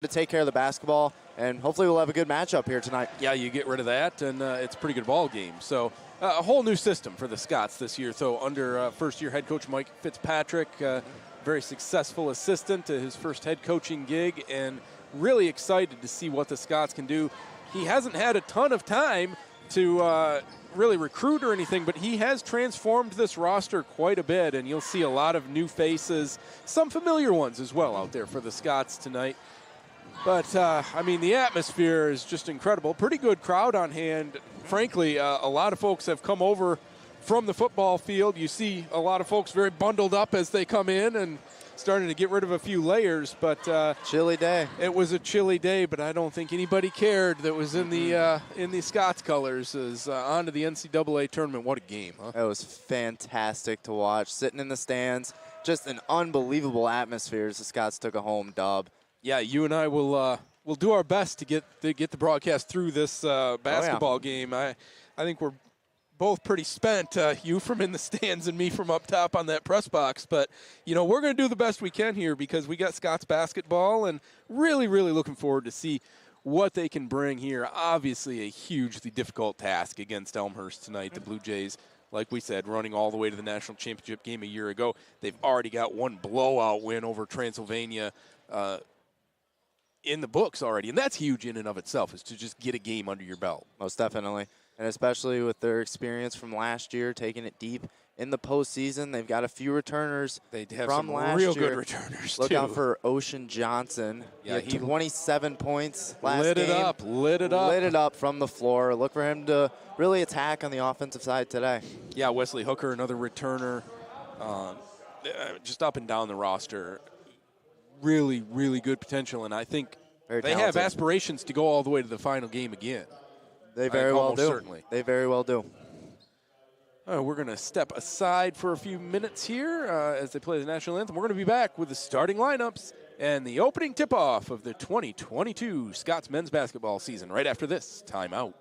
to take care of the basketball, and hopefully we'll have a good matchup here tonight. Yeah, you get rid of that, and it's a pretty good ball game. So a whole new system for the Scots this year. So under first-year head coach Mike Fitzpatrick, very successful assistant to his first head coaching gig, and really excited to see what the Scots can do. He hasn't had a ton of time to really recruit or anything, but he has transformed this roster quite a bit, and you'll see a lot of new faces, some familiar ones as well out there for the Scots tonight. But, I mean, the atmosphere is just incredible. Pretty good crowd on hand. Frankly, a lot of folks have come over from the football field. You see a lot of folks very bundled up as they come in and starting to get rid of a few layers. But chilly day. It was a chilly day, but I don't think anybody cared that was in the Scots colors. Is on to the NCAA tournament. What a game, huh? It was fantastic to watch. Sitting in the stands, just an unbelievable atmosphere as the Scots took a home dub. Yeah, you and I will do our best to get the broadcast through this basketball game. I think we're both pretty spent, you from in the stands and me from up top on that press box. But, you know, we're going to do the best we can here because we got Scots basketball and really, really looking forward to see what they can bring here. Obviously a hugely difficult task against Elmhurst tonight. The Blue Jays, like we said, running all the way to the national championship game a year ago. They've already got one blowout win over Transylvania in the books already, and that's huge in and of itself, is to just get a game under your belt. Most definitely, and especially with their experience from last year, taking it deep in the postseason. They've got a few returners. They have from some last real year. good returners, Look too. out for Ocean Johnson. Yeah, he had 27 points last lit game. Lit it up. Lit it up from the floor. Look for him to really attack on the offensive side today. Yeah, Wesley Hooker, another returner, just up and down the roster. Really, really good potential, and I think they have aspirations to go all the way to the final game again. They very well do. Certainly. They very well do. We're going to step aside for a few minutes here as they play the national anthem. We're going to be back with the starting lineups and the opening tip-off of the 2022 Scots men's basketball season right after this timeout.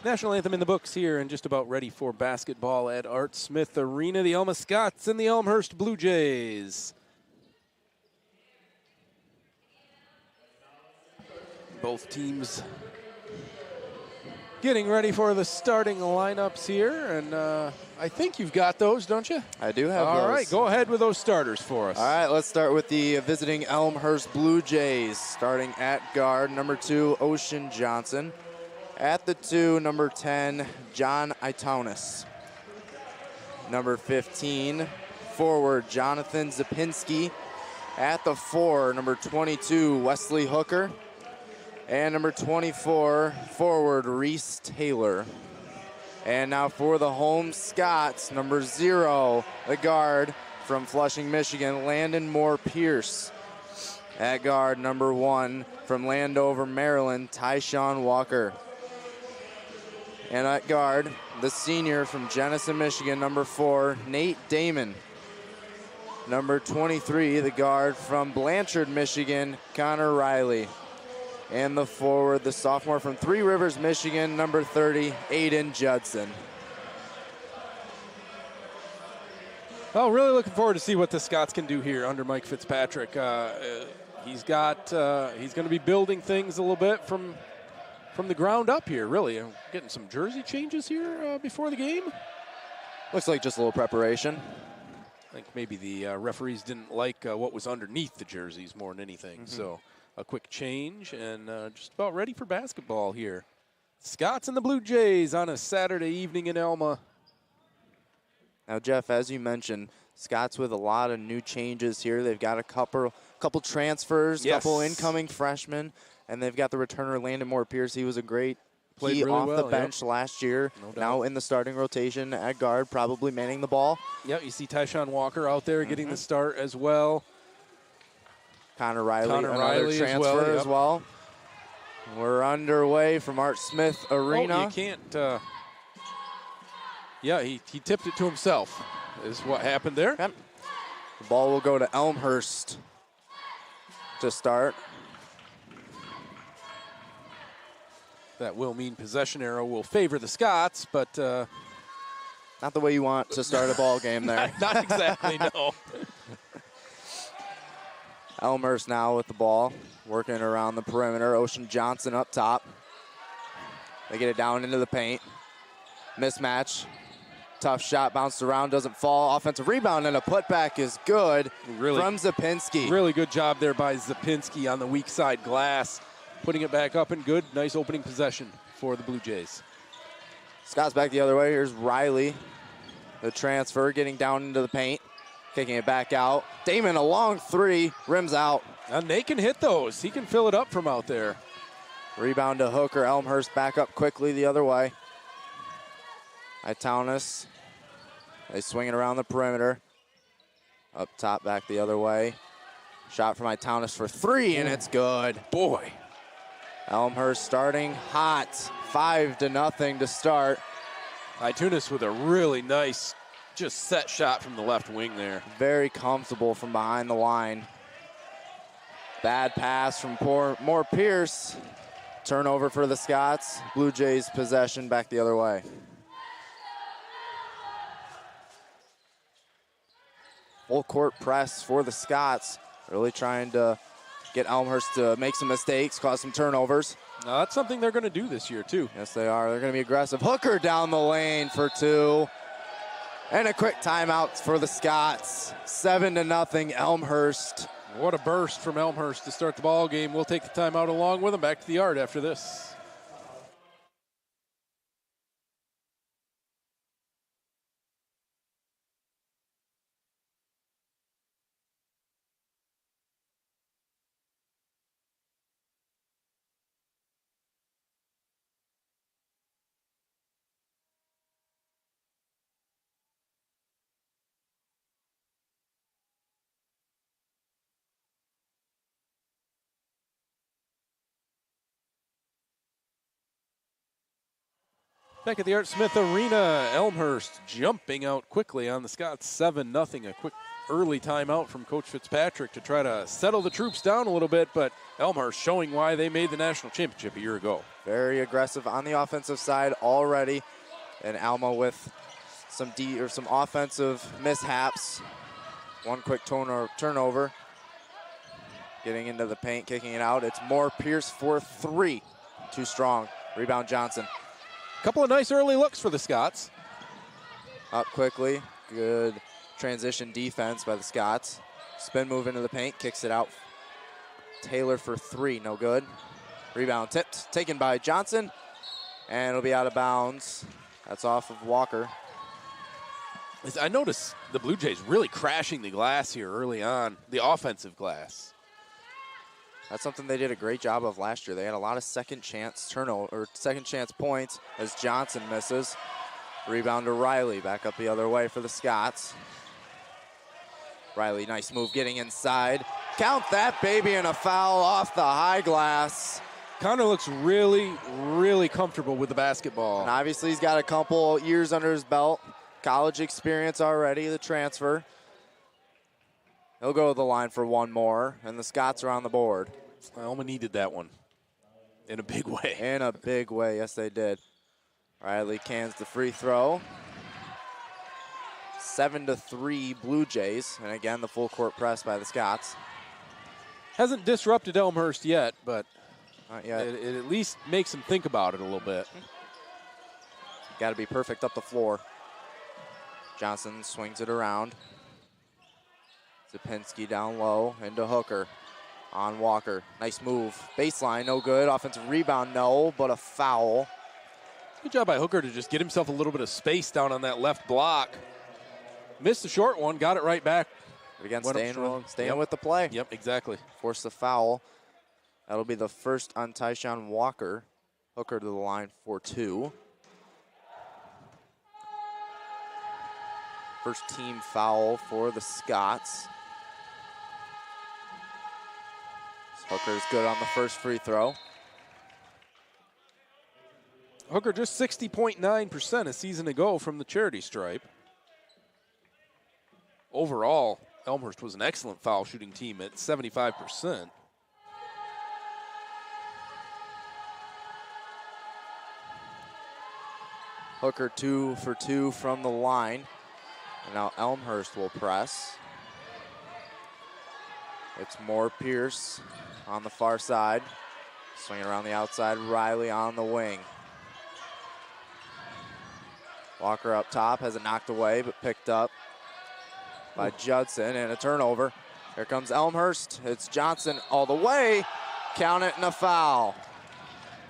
National anthem in the books here and just about ready for basketball at Art Smith Arena. The Alma Scots and the Elmhurst Blue Jays. Both teams getting ready for the starting lineups here, and I think you've got those, don't you? I do have those. All right, go ahead with those starters for us. All right, let's start with the visiting Elmhurst Blue Jays, starting at guard, number 2, Ocean Johnson. At the 2, number 10, John Itonis. Number 15, forward, Jonathan Zapinski. At the 4, number 22, Wesley Hooker. And number 24, forward, Reese Taylor. And now for the home Scots, number 0, the guard from Flushing, Michigan, Landon Moore Pierce. At guard, number 1, from Landover, Maryland, Tyshawn Walker. And at guard, the senior from Jenison, Michigan, number 4, Nate Damon. Number 23, the guard from Blanchard, Michigan, Connor Riley. And the forward, the sophomore from Three Rivers, Michigan, number 30, Aiden Judson. Well, really looking forward to see what the Scots can do here under Mike Fitzpatrick. He's going to be building things a little bit from the ground up here, really. Getting some jersey changes here before the game. Looks like just a little preparation. I think maybe the referees didn't like what was underneath the jerseys more than anything. So a quick change and just about ready for basketball here. Scots and the Blue Jays on a Saturday evening in Alma. Now, Jeff, as you mentioned, Scots with a lot of new changes here. They've got a couple transfers, couple incoming freshmen, and they've got the returner Landon Moore-Pierce. He was a great Played really off well, the bench last year. No doubt. Now in the starting rotation at guard, probably manning the ball. Yep, you see Tyshawn Walker out there getting the start as well. Connor Riley transfer as well. We're underway from Art Smith Arena. Oh, you can't. Yeah, he tipped it to himself is what happened there. Yep. The ball will go to Elmhurst to start. That will mean possession arrow will favor the Scots, but not the way you want to start a ball game there. Not exactly, no. Elmhurst now with the ball, working around the perimeter. Ocean Johnson up top. They get it down into the paint. Mismatch. Tough shot, bounced around, doesn't fall. Offensive rebound and a putback is good from Zapinski. Really good job there by Zapinski on the weak side glass. Putting it back up and good. Nice opening possession for the Blue Jays. Scott's back the other way. Here's Riley. The transfer, getting down into the paint. Kicking it back out. Damon, a long three, rims out. And they can hit those. He can fill it up from out there. Rebound to Hooker. Elmhurst back up quickly the other way. Itaunis. They swing it around the perimeter. Up top, back the other way. Shot from Itaunis for three, and it's good. Boy. Elmhurst starting hot. 5-0 to start. Itaunis with a really nice, just set shot from the left wing there. Very comfortable from behind the line. Bad pass from Moore-Pierce. Turnover for the Scots. Blue Jays possession back the other way. Full court press for the Scots. Really trying to get Elmhurst to make some mistakes, cause some turnovers. That's something they're going to do this year, too. Yes, they are. They're going to be aggressive. Hooker down the lane for two. And a quick timeout for the Scots. 7-0 Elmhurst. What a burst from Elmhurst to start the ball game. We'll take the timeout along with them. Back to the yard after this. Back at the Art Smith Arena, Elmhurst jumping out quickly on the Scots, 7-0. A quick early timeout from Coach Fitzpatrick to try to settle the troops down a little bit, but Elmhurst showing why they made the national championship a year ago. Very aggressive on the offensive side already, and Alma with some offensive mishaps. One quick turnover. Getting into the paint, kicking it out. It's Moore-Pierce for three. Too strong. Rebound Johnson. Couple of nice early looks for the Scots. Up quickly. Good transition defense by the Scots. Spin move into the paint, kicks it out. Taylor for three, no good. Rebound tipped, taken by Johnson, and it'll be out of bounds. That's off of Walker. I noticed the Blue Jays really crashing the glass here early on, the offensive glass. That's something they did a great job of last year. They had a lot of second chance points as Johnson misses. Rebound to Riley, back up the other way for the Scots. Riley, nice move getting inside. Count that baby, and a foul off the high glass. Connor looks really, really comfortable with the basketball. And obviously he's got a couple years under his belt. College experience already, the transfer. He'll go to the line for one more, and the Scots are on the board. Alma needed that one in a big way. In a big way, yes they did. Riley cans the free throw. 7-3 Blue Jays, and again the full court press by the Scots. Hasn't disrupted Elmhurst yet, but not yet. It at least makes them think about it a little bit. Got to be perfect up the floor. Johnson swings it around. Zapinski down low into Hooker on Walker. Nice move. Baseline, no good. Offensive rebound, no, but a foul. Good job by Hooker to just get himself a little bit of space down on that left block. Missed the short one, got it right back. But again, staying with the play. Yep, exactly. Force the foul. That'll be the first on Tyshawn Walker. Hooker to the line for 2. First team foul for the Scots. Hooker's good on the first free throw. Hooker just 60.9% a season ago from the charity stripe. Overall, Elmhurst was an excellent foul shooting team at 75%. Hooker 2 for 2 from the line. And now Elmhurst will press. It's more Pierce on the far side. Swinging around the outside, Riley on the wing. Walker up top, has it knocked away, but picked up by Judson, and a turnover. Here comes Elmhurst. It's Johnson all the way. Count it and a foul.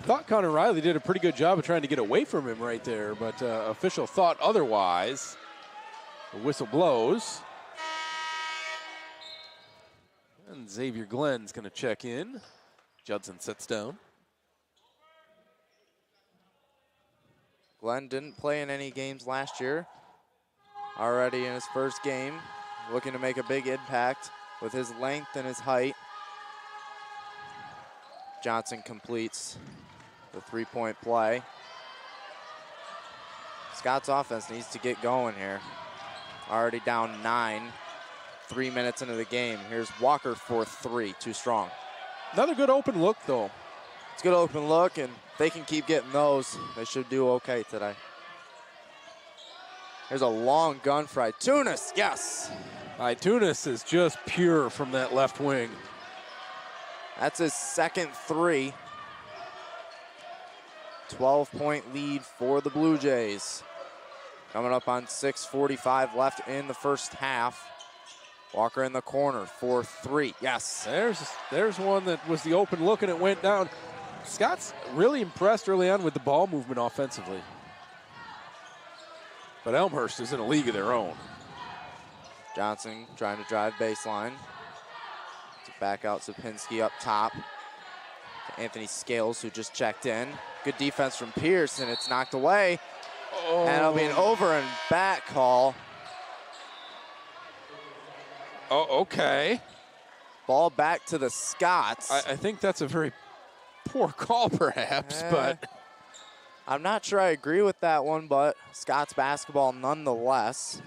Thought Connor Riley did a pretty good job of trying to get away from him right there, but official thought otherwise. The whistle blows. And Xavier Glenn's going to check in. Judson sits down. Glenn didn't play in any games last year. Already in his first game, looking to make a big impact with his length and his height. Johnson completes the three-point play. Scott's offense needs to get going here. Already down 9, 3 minutes into the game. Here's Walker for 3, too strong. Another good open look, though. It's a good open look, and they can keep getting those. They should do okay today. Here's a long gun for Itunis, yes. Itunis is just pure from that left wing. That's his second 3. 12-point lead for the Blue Jays. Coming up on 6:45 left in the first half. Walker in the corner for 3, yes. There's one that was the open look and it went down. Scott's really impressed early on with the ball movement offensively. But Elmhurst is in a league of their own. Johnson trying to drive baseline. To back out Zapinski up top. To Anthony Scales, who just checked in. Good defense from Pierce, and it's knocked away. Oh. And it'll be an over and back call. Oh, okay. Ball back to the Scots. I think that's a very poor call, perhaps, but I'm not sure I agree with that one, but Scots basketball nonetheless.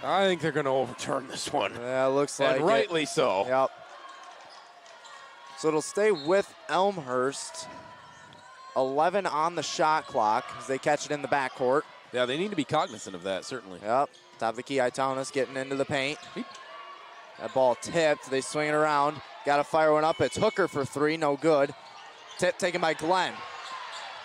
I think they're going to overturn this one. Yeah, looks like and rightly so. Yep. So it'll stay with Elmhurst. 11 on the shot clock as they catch it in the backcourt. Yeah, they need to be cognizant of that, certainly. Yep. Top of the key, Itunis getting into the paint. That ball tipped. They swing it around. Got to fire one up. It's Hooker for 3. No good. Tip taken by Glenn.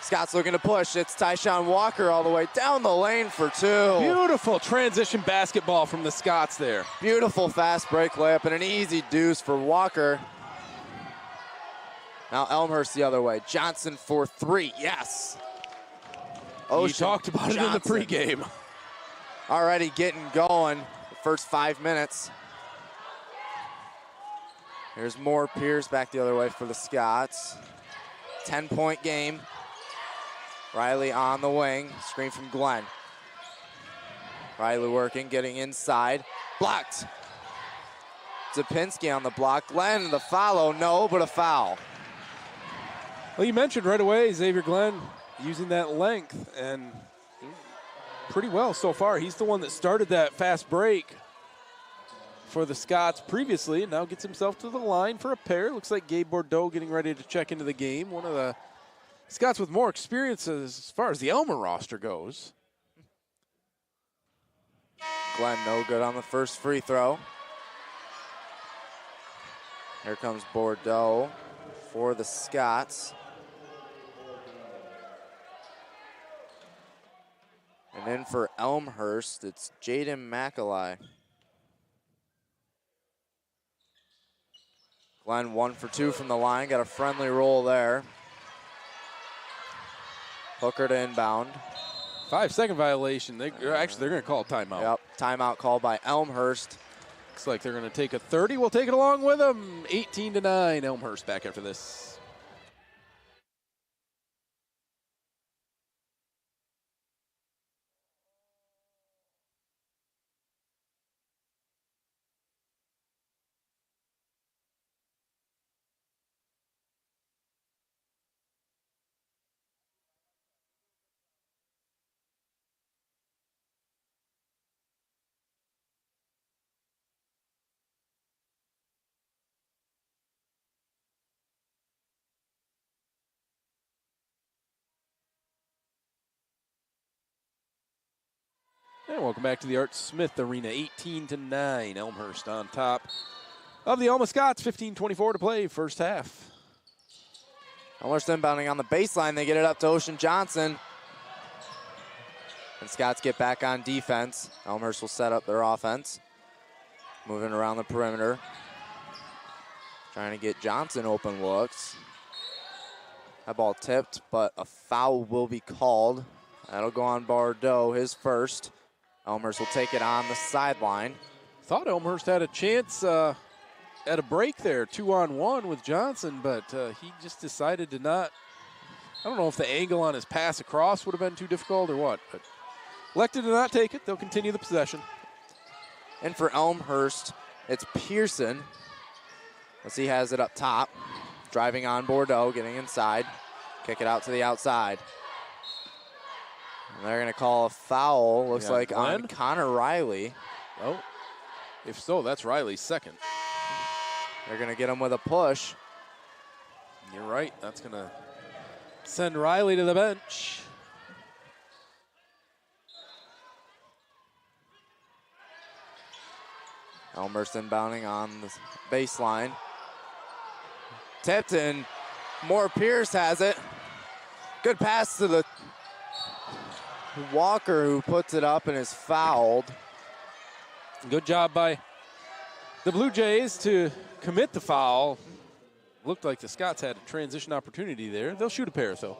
Scott's looking to push. It's Tyshawn Walker all the way down the lane for 2. Beautiful transition basketball from the Scots there. Beautiful fast break layup and an easy deuce for Walker. Now Elmhurst the other way. Johnson for 3. Yes. You talked about Johnson. it in the pregame. Already getting going the first 5 minutes. Here's more Pierce back the other way for the Scots. 10-point game. Riley on the wing. Screen from Glenn. Riley working, getting inside. Blocked. Zapinski on the block. Glenn, the follow, no, but a foul. Well, you mentioned right away Xavier Glenn using that length, and pretty well so far. He's the one that started that fast break for the Scots previously, and now gets himself to the line for a pair. Looks like Gabe Bordeaux getting ready to check into the game. One of the Scots with more experience as far as the Alma roster goes. Glenn no good on the first free throw. Here comes Bordeaux for the Scots. And then for Elmhurst, it's Jaden McAley. Glenn 1 for 2 from the line, got a friendly roll there. Hooker to inbound. 5-second violation. They're going to call a timeout. Yep, timeout called by Elmhurst. Looks like they're going to take a 30. We'll take it along with them. 18-9, Elmhurst back after this. And welcome back to the Art Smith Arena. 18-9, Elmhurst on top of the Alma Scots. 15:24 to play, first half. Elmhurst inbounding on the baseline. They get it up to Ocean Johnson. And Scots get back on defense. Elmhurst will set up their offense. Moving around the perimeter. Trying to get Johnson open looks. That ball tipped, but a foul will be called. That'll go on Bordeaux, his first. Elmhurst will take it on the sideline. Thought Elmhurst had a chance at a break there, 2-on-1 with Johnson, but he just decided to not. I don't know if the angle on his pass across would have been too difficult or what, but elected to not take it. They'll continue the possession. And for Elmhurst, it's Pearson. As he has it up top. Driving on Bordeaux, getting inside. Kick it out to the outside. And they're going to call a foul, looks like, Glenn? on Connor Riley. Oh, if so, that's Riley's second. They're going to get him with a push. You're right. That's going to send Riley to the bench. Elmhurst inbounding on the baseline. Tipped and Moore Pierce has it. Good pass to the Walker, who puts it up and is fouled. Good job by the Blue Jays to commit the foul. Looked like the Scots had a transition opportunity there. They'll shoot a pair, though.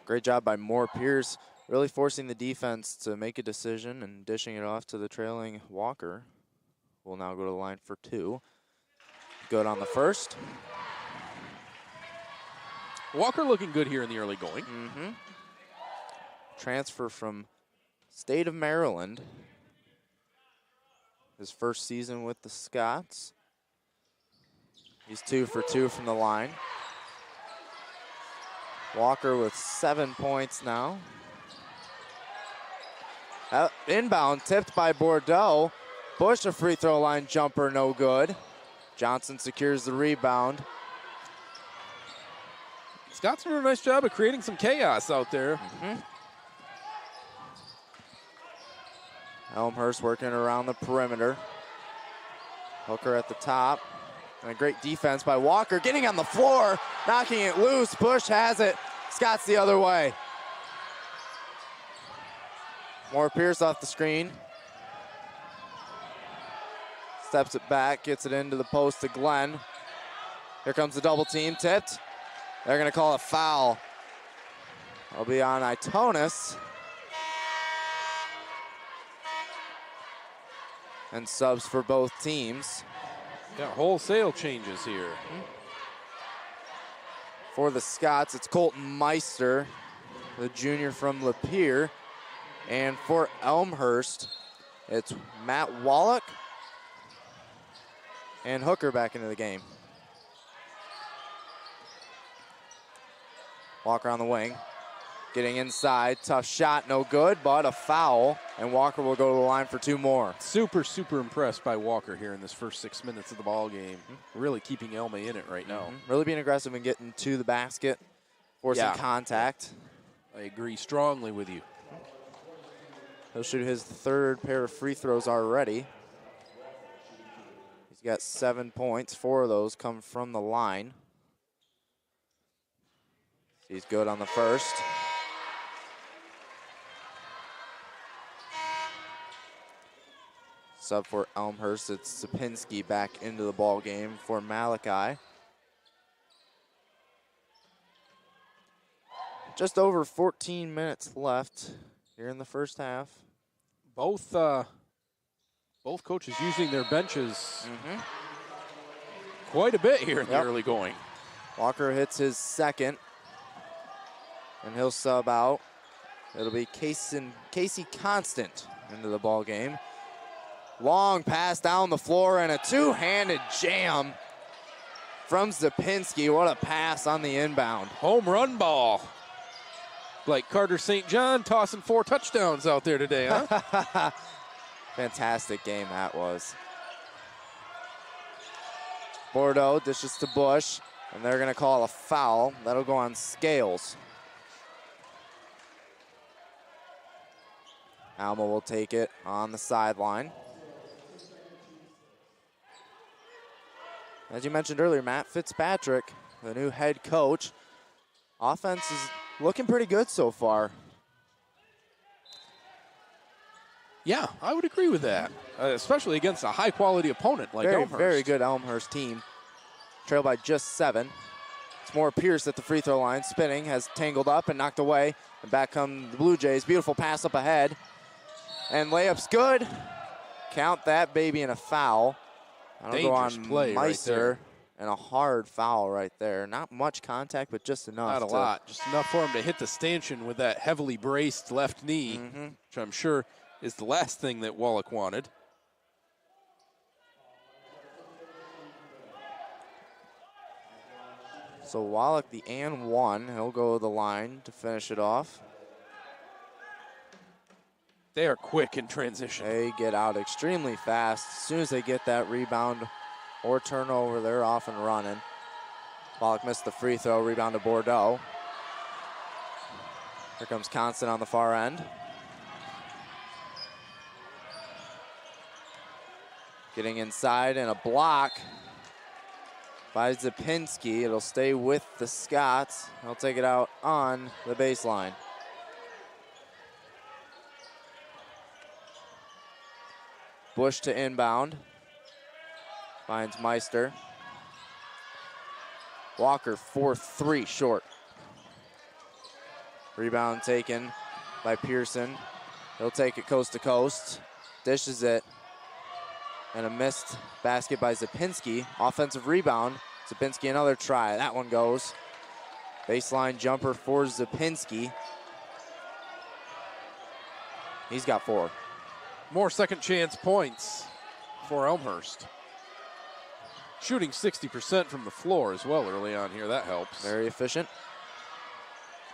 Great job by Moore Pierce, really forcing the defense to make a decision and dishing it off to the trailing Walker. Will now go to the line for two. Good on the first. Walker looking good here in the early going. Mm-hmm. Transfer from state of Maryland. His first season with the Scots. He's 2 for 2 from the line. Walker with 7 points now. Inbound, tipped by Bordeaux. Bush, a free throw line jumper, no good. Johnson secures the rebound. Scott's doing a nice job of creating some chaos out there. Mm-hmm. Elmhurst working around the perimeter. Hooker at the top. And a great defense by Walker. Getting on the floor, knocking it loose. Bush has it. Scott's the other way. Moore Pierce off the screen. Steps it back, gets it into the post to Glenn. Here comes the double team, tipped. They're going to call a foul. It'll be on Itonis. And subs for both teams. Got wholesale changes here. For the Scots, it's Colton Meister, the junior from Lapeer. And for Elmhurst, it's Matt Wallach and Hooker back into the game. Walker on the wing. Getting inside, tough shot, no good, but a foul, and Walker will go to the line for 2 more. Super, super impressed by Walker here in this first 6 minutes of the ball game. Really keeping Elma in it right now. Really being aggressive and getting to the basket, forcing contact. I agree strongly with you. He'll shoot his 3rd pair of free throws already. He's got 7 points. 4 of those come from the line. He's good on the first. Sub for Elmhurst, it's Sapinski back into the ball game for Malachi. Just over 14 minutes left here in the first half. Both coaches using their benches quite a bit here in the early going. Walker hits his 2nd, and he'll sub out. It'll be Casey Constant into the ball game. Long pass down the floor and a 2-handed jam from Zapinski. What a pass on the inbound. Home run ball. Like Carter St. John tossing 4 touchdowns out there today, huh? Fantastic game that was. Bordeaux dishes to Bush, and they're going to call a foul. That'll go on Scales. Alma will take it on the sideline. As you mentioned earlier, Matt Fitzpatrick, the new head coach. Offense is looking pretty good so far. Yeah, I would agree with that, especially against a high-quality opponent like Elmhurst. Very good Elmhurst team. Trailed by just 7. It's more Pierce at the free throw line. Spinning, has tangled up and knocked away. And back come the Blue Jays. Beautiful pass up ahead. And layup's good. Count that baby in a foul. That'll go on Meister, right, and a hard foul right there. Not much contact, but just enough. Not a lot, just enough for him to hit the stanchion with that heavily braced left knee, which I'm sure is the last thing that Wallach wanted. So Wallach, the and 1, he'll go to the line to finish it off. They are quick in transition. They get out extremely fast. As soon as they get that rebound or turnover, they're off and running. Wallach missed the free throw, rebound to Bordeaux. Here comes Constant on the far end. Getting inside and a block by Zapinski. It'll stay with the Scots. He'll take it out on the baseline. Bush to inbound. Finds Meister. Walker 4-3 short. Rebound taken by Pearson. He'll take it coast to coast. Dishes it. And a missed basket by Zapinski. Offensive rebound. Zapinski another try. That one goes. Baseline jumper for Zapinski. He's got 4. More second chance points for Elmhurst. Shooting 60% from the floor as well early on here. That helps. Very efficient.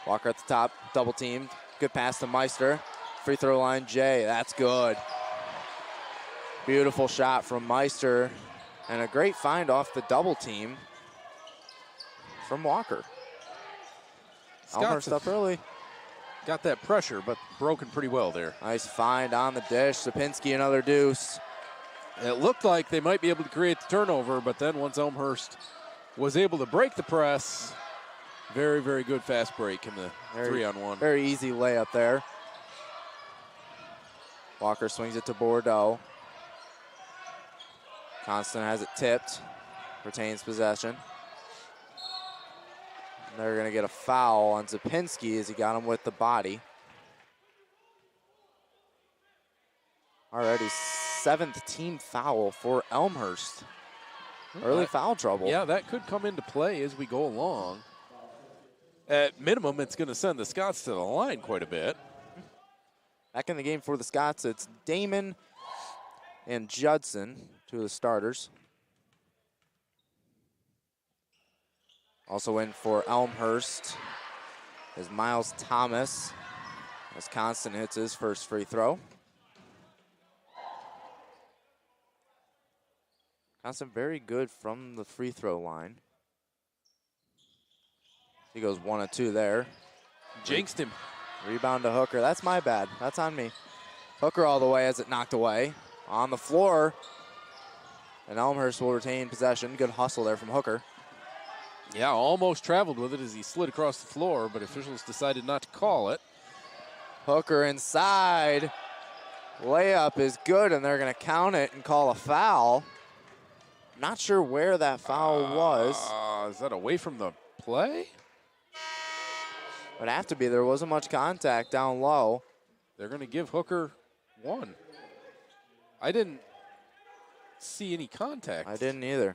Walker at the top, double teamed. Good pass to Meister. Free throw line, Jay. That's good. Beautiful shot from Meister. And a great find off the double team from Walker. Elmhurst up early. Got that pressure, but broken pretty well there. Nice find on the dish. Sapinski another deuce. It looked like they might be able to create the turnover, but then once Elmhurst was able to break the press, very, very good fast break in the 3-on-1. Very easy layup there. Walker swings it to Bordeaux. Constant has it tipped, retains possession. And they're going to get a foul on Zapinski as he got him with the body. Already 7th team foul for Elmhurst. Early foul trouble. Yeah, that could come into play as we go along. At minimum, it's going to send the Scots to the line quite a bit. Back in the game for the Scots, it's Damon and Judson, 2 of the starters. Also in for Elmhurst is Miles Thomas, as Constant hits his first free throw. Constant very good from the free throw line. He goes 1 of 2 there. Jinxed him. Rebound to Hooker. That's my bad. That's on me. Hooker all the way as it knocked away. On the floor. And Elmhurst will retain possession. Good hustle there from Hooker. Yeah, almost traveled with it as he slid across the floor, but officials decided not to call it. Hooker inside. Layup is good, and they're going to count it and call a foul. Not sure where that foul was. Is that away from the play? Would have to be. There wasn't much contact down low. They're going to give Hooker 1. I didn't see any contact. I didn't either.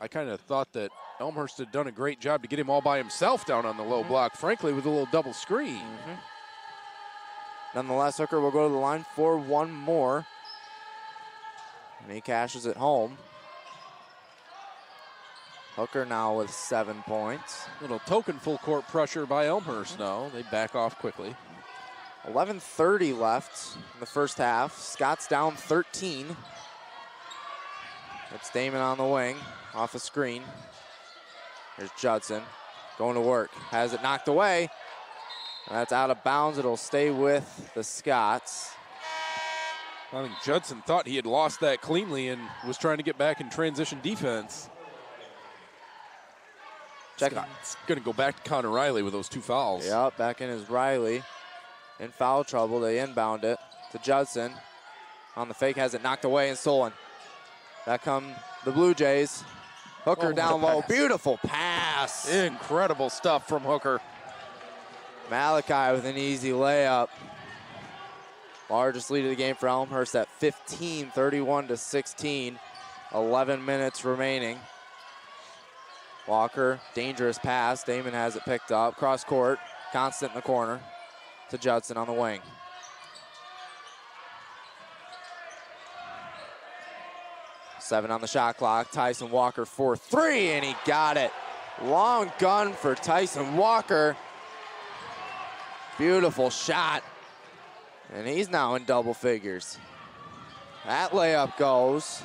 I kind of thought that Elmhurst had done a great job to get him all by himself down on the low block, frankly, with a little double screen. Nonetheless, Hooker will go to the line for one more. And he cashes it home. Hooker now with 7 points. Little token full court pressure by Elmhurst now. They back off quickly. 11:30 left in the first half. Scott's down 13. It's Damon on the wing, off a screen. Here's Judson going to work. Has it knocked away. That's out of bounds. It'll stay with the Scots. I think Judson thought he had lost that cleanly and was trying to get back in transition defense. It's going to go back to Connor Riley with those 2 fouls. Yep, back in is Riley. In foul trouble, they inbound it to Judson. On the fake, has it knocked away and stolen. Back come the Blue Jays. Hooker down low, beautiful pass. Incredible stuff from Hooker. Malachi with an easy layup. Largest lead of the game for Elmhurst at 15, 31-16. 11 minutes remaining. Walker, dangerous pass. Damon has it picked up. Cross court, Constant in the corner to Judson on the wing. Seven on the shot clock. Tyson Walker for 3, and he got it. Long gun for Tyson Walker. Beautiful shot. And he's now in double figures. That layup goes.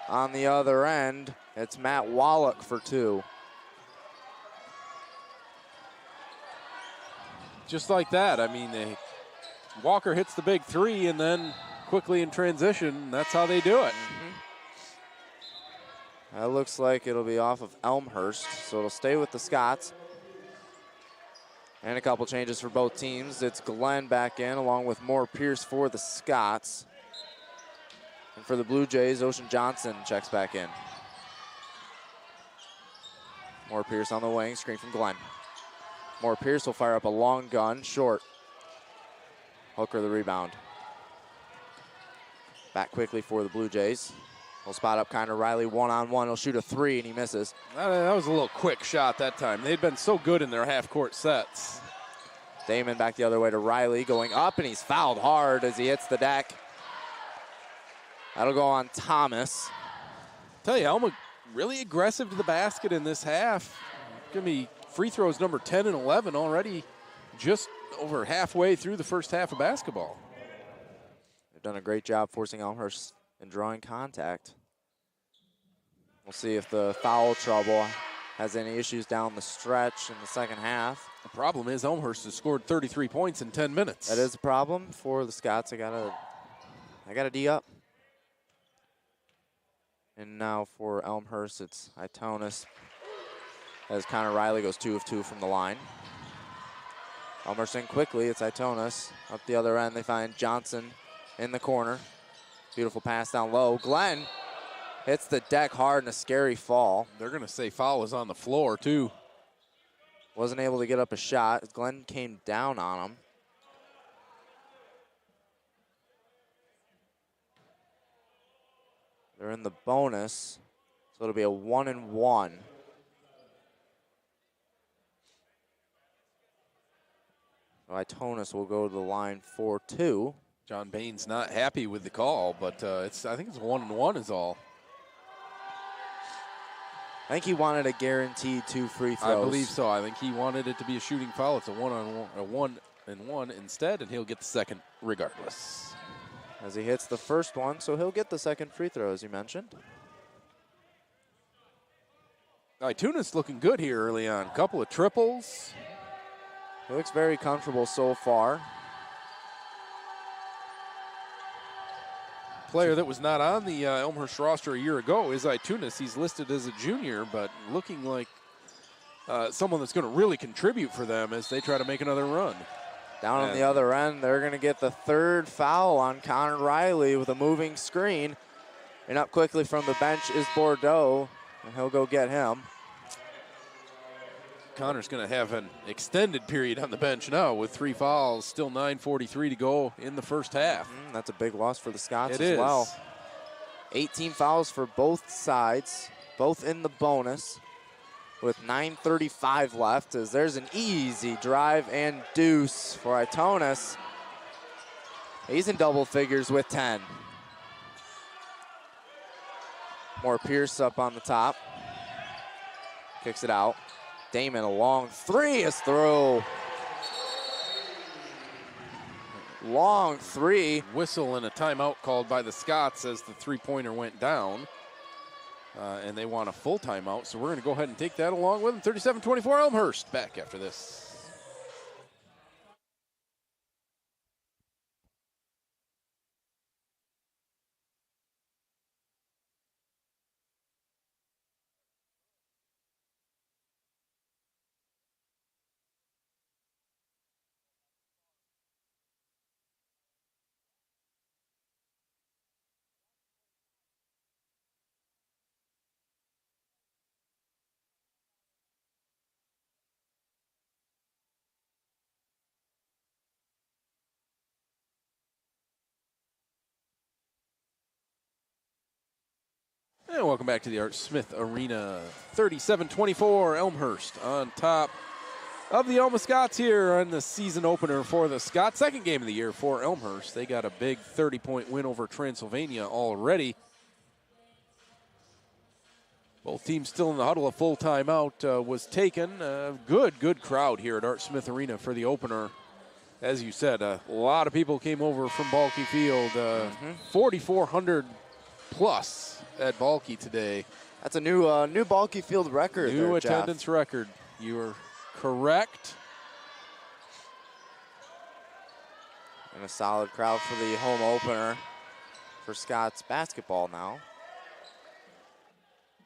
On the other end, it's Matt Wallach for 2. Just like that. I mean, Walker hits the big 3 and then quickly in transition, that's how they do it. That looks like it'll be off of Elmhurst, so it'll stay with the Scots. And a couple changes for both teams. It's Glenn back in along with Moore Pierce for the Scots. And for the Blue Jays, Ocean Johnson checks back in. Moore Pierce on the wing, screen from Glenn. Moore Pierce will fire up a long gun, short. Hooker the rebound. Back quickly for the Blue Jays. He'll spot up Connor Riley one-on-one. He'll shoot a 3, and he misses. That was a little quick shot that time. They'd been so good in their half-court sets. Damon back the other way to Riley, going up, and he's fouled hard as he hits the deck. That'll go on Thomas. Tell you, Alma really aggressive to the basket in this half. Give me free throws number 10 and 11 already, just over halfway through the first half of basketball. They've done a great job forcing Elmhurst and drawing contact. We'll see if the foul trouble has any issues down the stretch in the second half. The problem is Elmhurst has scored 33 points in 10 minutes. That is a problem for the Scots. I gotta D up. And now for Elmhurst, it's Itonis as Connor Riley goes 2 of 2 from the line. Elmhurst in quickly. It's Itonis. Up the other end, they find Johnson in the corner. Beautiful pass down low. Glenn hits the deck hard in a scary fall. They're going to say foul is on the floor, too. Wasn't able to get up a shot. Glenn came down on him. They're in the bonus, so it'll be a 1-and-1. So Itonis will go to the line for 2. John Bain's not happy with the call, but I think it's 1-and-1 is all. I think he wanted a guaranteed 2 free throws. I believe so. I think he wanted it to be a shooting foul. It's a 1-on-1 instead, and he'll get the second regardless. As he hits the first one, so he'll get the second free throw, as you mentioned. Itunis looking good here early on. Couple of triples. He looks very comfortable so far. Player that was not on the Elmhurst roster a year ago is Itunis. He's listed as a junior, but looking like someone that's going to really contribute for them as they try to make another run. Down on the other end, they're going to get the third foul on Connor Riley with a moving screen. And up quickly from the bench is Bordeaux, and he'll go get him. Connor's going to have an extended period on the bench now with 3 fouls, still 9:43 to go in the first half. That's a big loss for the Scots as well. 18 fouls for both sides, both in the bonus, with 9:35 left, as there's an easy drive and deuce for Itunis. He's in double figures with 10. More Pierce up on the top. Kicks it out. Damon, a long 3 is through. Long 3. Whistle and a timeout called by the Scots as the three-pointer went down. And they want a full timeout, so we're going to go ahead and take that along with them. 37-24 Elmhurst. Back after this. And welcome back to the Art Smith Arena. 37-24 Elmhurst on top of the Alma Scots here on the season opener for the Scots. Second game of the year for Elmhurst. They got a big 30-point win over Transylvania already. Both teams still in the huddle. A full timeout was taken. Good crowd here at Art Smith Arena for the opener. As you said, a lot of people came over from Balke Field. 4,400 plus at Balke today. That's a new Balke Field record. New there, attendance Jeff. record. You are correct. And a solid crowd for the home opener for Scots basketball now.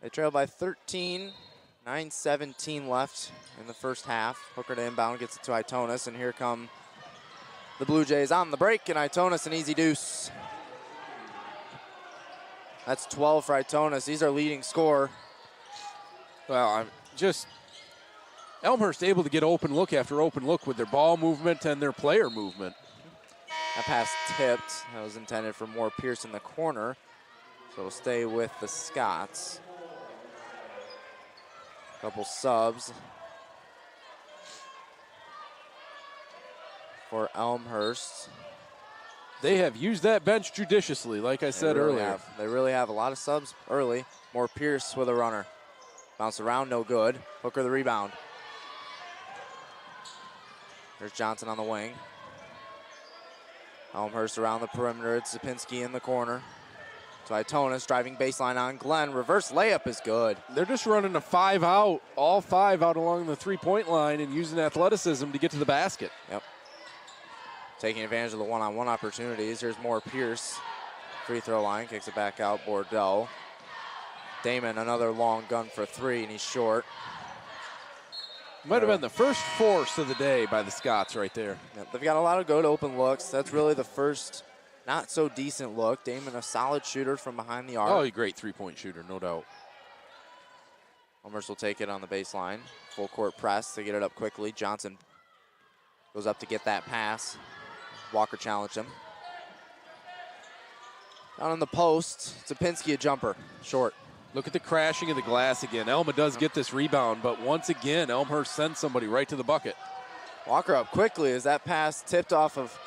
They trail by 13, 9:17 left in the first half. Hooker to inbound, gets it to Itunis, and here come the Blue Jays on the break, and Itunis an easy deuce. That's 12 for Itunis. He's our leading scorer. Well, I'm just Elmhurst able to get open look after open look with their ball movement and their player movement. That pass tipped. That was intended for more Pierce in the corner. So it'll stay with the Scots. Couple subs for Elmhurst. They have used that bench judiciously, like I said earlier. They really have a lot of subs early. More Pierce with a runner. Bounce around, no good. Hooker the rebound. There's Johnson on the wing. Elmhurst around the perimeter. It's Zapinski in the corner. So Itunis driving baseline on Glenn. Reverse layup is good. They're just running a 5 out, all 5 out along the three-point line and using athleticism to get to the basket. Yep. Taking advantage of the one-on-one opportunities. Here's more Pierce. Free throw line, kicks it back out, Bordeaux. Damon, another long gun for 3, and he's short. Might have been the first force of the day by the Scots right there. Yep, they've got a lot of good open looks. That's really the first not so decent look. Damon, a solid shooter from behind the arc. Oh, a great three-point shooter, no doubt. Elmhurst will take it on the baseline. Full court press. They get it up quickly. Johnson goes up to get that pass. Walker challenged him. Down on the post, Zapinski a jumper, short. Look at the crashing of the glass again. Alma does get this rebound, but once again, Elmhurst sends somebody right to the bucket. Walker up quickly as that pass tipped off of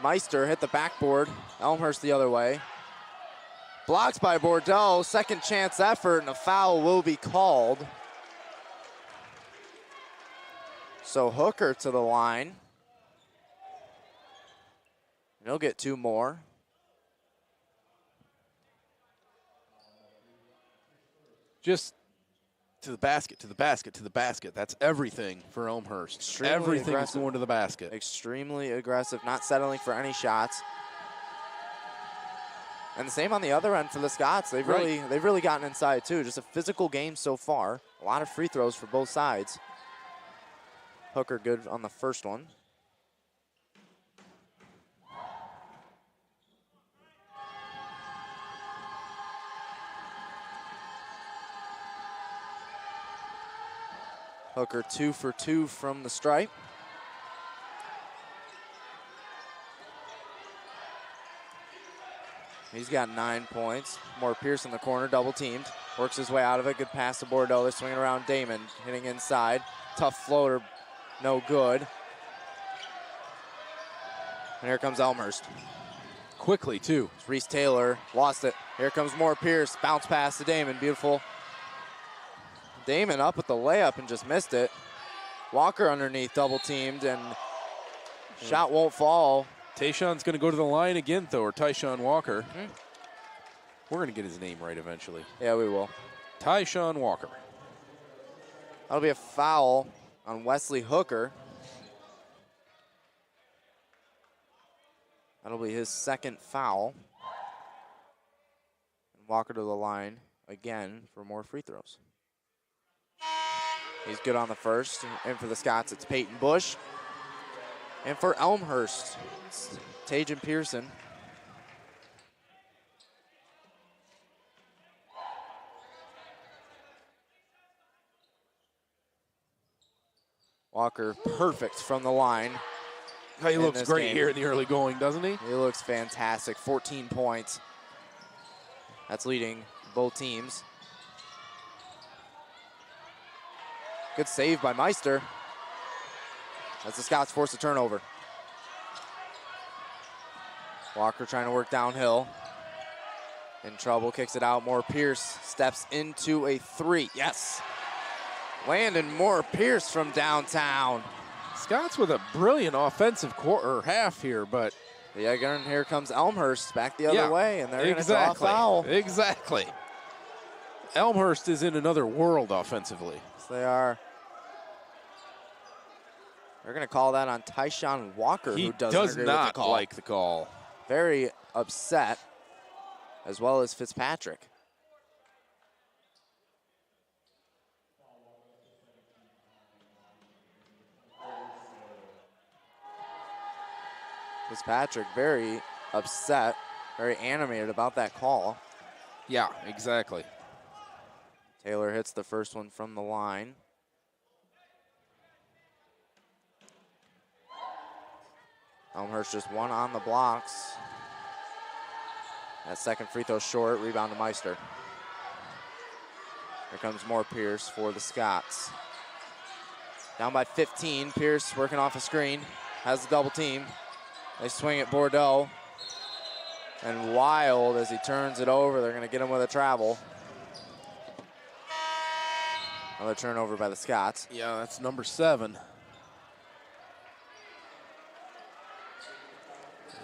Meister, hit the backboard. Elmhurst the other way. Blocked by Bordeaux. Second chance effort, and a foul will be called. So Hooker to the line. And he'll get 2 more. Just to the basket, to the basket, to the basket. That's everything for Elmhurst. Extremely Everything is aggressive. going to the basket. Extremely aggressive, not settling for any shots. And the same on the other end for the Scots. They've really gotten inside too. Just a physical game so far. A lot of free throws for both sides. Hooker good on the first one. Hooker 2 for 2 from the stripe. He's got 9 points. More Pierce in the corner, double teamed. Works his way out of it. Good pass to Bordeaux. They're swinging around Damon, hitting inside. Tough floater, no good. And here comes Elmhurst. Quickly, too. It's Reese Taylor, lost it. Here comes more Pierce. Bounce pass to Damon, beautiful. Damon up with the layup and just missed it. Walker underneath, double teamed, and shot won't fall. Tayshawn's going to go to the line again, though, or Tyshawn Walker. We're going to get his name right eventually. Yeah, we will. Tyshawn Walker. That'll be a foul on Wesley Hooker. That'll be his second foul. And Walker to the line again for more free throws. He's good on the first. And for the Scots, it's Peyton Bush. And for Elmhurst, it's Tajan Pearson. Walker perfect from the line. He looks great game. here in the early going, doesn't he? He looks fantastic. 14 points. That's leading both teams. Good save by Meister as the Scots force a turnover. Walker trying to work downhill. In trouble, kicks it out. Moore Pierce steps into a 3. Yes. Landon Moore Pierce from downtown. Scots with a brilliant offensive quarter half here, but Yeah, again, here comes Elmhurst back the other way, and they're going to draw a foul. Exactly. Elmhurst is in another world offensively. Yes, they are. They're going to call that on Tyshawn Walker, who does not like the call. Very upset, as well as Fitzpatrick. Fitzpatrick very upset, very animated about that call. Yeah, exactly. Taylor hits the first one from the line. Elmhurst just one on the blocks. That second free throw short, rebound to Meister. Here comes more Pierce for the Scots. Down by 15, Pierce working off a screen, has the double team. They swing at Bordeaux. And Wild, as he turns it over, they're going to get him with a travel. Another turnover by the Scots. Yeah, that's number 7.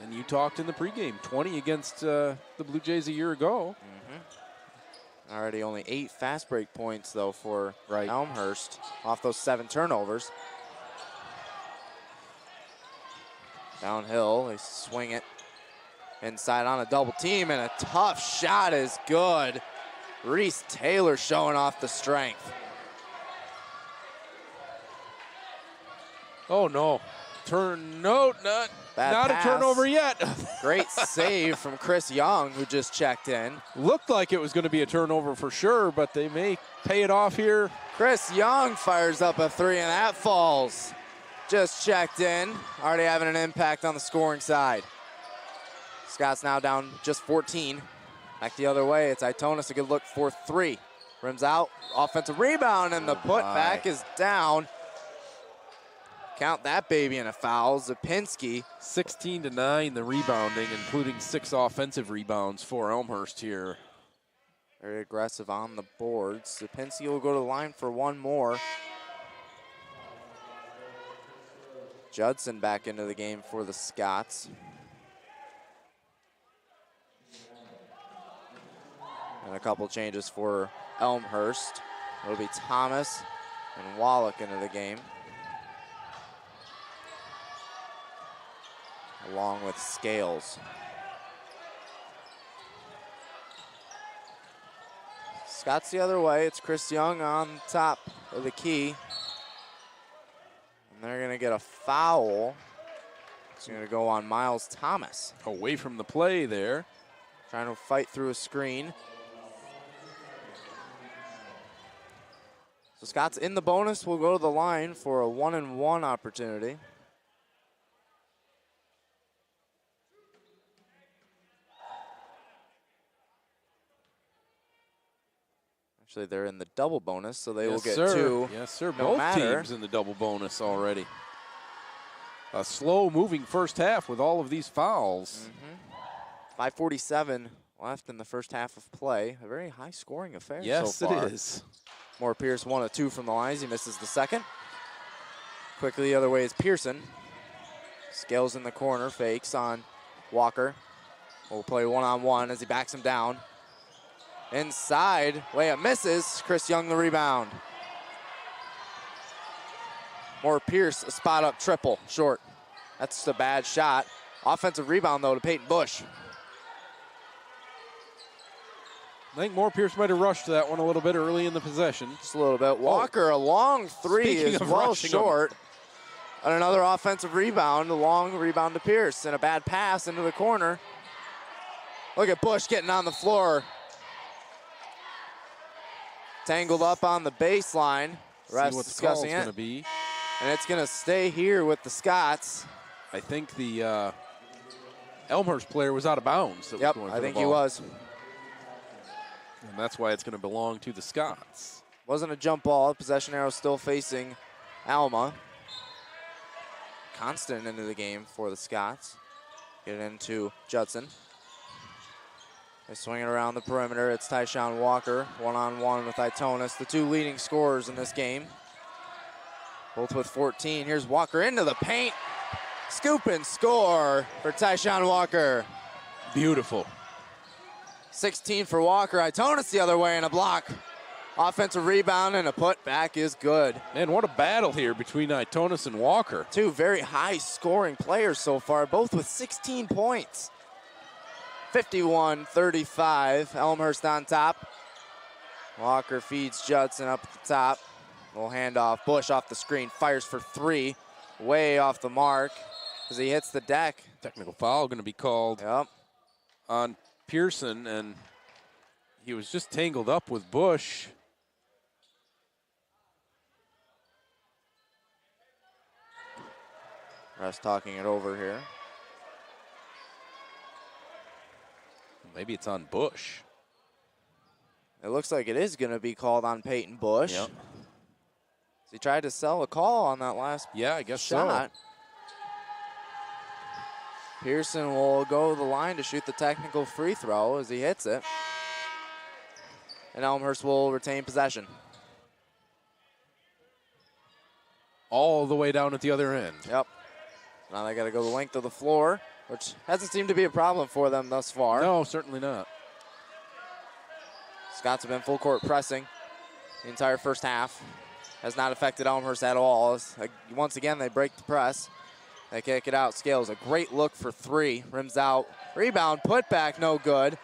And you talked in the pregame, 20 against the Blue Jays a year ago. Already only 8 fast break points, though, for Elmhurst off those 7 turnovers. Downhill, they swing it inside on a double team, and a tough shot is good. Reese Taylor showing off the strength. Oh, no. Not a turnover yet. Great save from Chris Young, who just checked in. Looked like it was going to be a turnover for sure, but they may pay it off here. Chris Young fires up a 3, and that falls. Just checked in, already having an impact on the scoring side. Scott's now down just 14. Back the other way, it's Itonis, a good look for 3. Rims out, offensive rebound, and the putback is down. Count that baby in a foul. Zapinski. 16-9 the rebounding, including 6 offensive rebounds for Elmhurst here. Very aggressive on the boards. Zapinski will go to the line for one more. Judson back into the game for the Scots. And a couple changes for Elmhurst. It'll be Thomas and Wallach into the game, along with Scales. Scots the other way. It's Chris Young on top of the key. And they're going to get a foul. It's going to go on Miles Thomas. Away from the play there. Trying to fight through a screen. So Scots in the bonus will go to the line for a 1-and-1 opportunity. Actually, they're in the double bonus, so they will get two. Yes, sir. No Both matter. teams in the double bonus already. A slow-moving first half with all of these fouls. 5:47 left in the first half of play. A very high-scoring affair Yes, so far. it is. Moore Pierce 1 of 2 from the lines. He misses the second. Quickly the other way is Pearson. Scales in the corner, fakes on Walker. Will play one-on-one as he backs him down. Inside, layup misses. Chris Young the rebound. Moore Pierce, a spot-up triple, short. That's a bad shot. Offensive rebound, though, to Peyton Bush. I think Moore Pierce might have rushed that one a little bit early in the possession. Just a little bit. Walker, a long three Speaking is of well rushing short. And another offensive rebound, a long rebound to Pierce, and a bad pass into the corner. Look at Bush getting on the floor. Tangled up on the baseline. See Refs what the discussing call's it. going to be. And it's going to stay here with the Scots. I think the Elmhurst player was out of bounds. That was Yep, going I for the think he ball. was. And that's why it's going to belong to the Scots. Wasn't a jump ball. Possession arrow still facing Alma. Constant into the game for the Scots. Get it into Judson. They swing it around the perimeter. It's Tyshawn Walker, one-on-one with Itonis, the two leading scorers in this game. Both with 14. Here's Walker into the paint. Scoop and score for Tyshawn Walker. Beautiful. 16 for Walker. Itonis the other way and a block. Offensive rebound and a putback is good. Man, what a battle here between Itonis and Walker. Two very high-scoring players so far, both with 16 points. 51-35, Elmhurst on top. Walker feeds Judson up at the top. Little handoff, Bush off the screen, fires for three. Way off the mark as he hits the deck. Technical foul going to be called Yep. on Pearson, and he was just tangled up with Bush. Refs talking it over here. Maybe it's on Bush. It looks like it is going to be called on Peyton Bush. Yep. He tried to sell a call on that last Yeah, I guess shot. so. Pearson will go to the line to shoot the technical free throw as he hits it. And Elmhurst will retain possession. All the way down at the other end. Yep. Now they got to go the length of the floor, which hasn't seemed to be a problem for them thus far. No, certainly not. Scots have been full court pressing the entire first half. Has not affected Elmhurst at all. Once again, they break the press. They kick it out. Scales, a great look for three. Rims out. Rebound, put back, no good.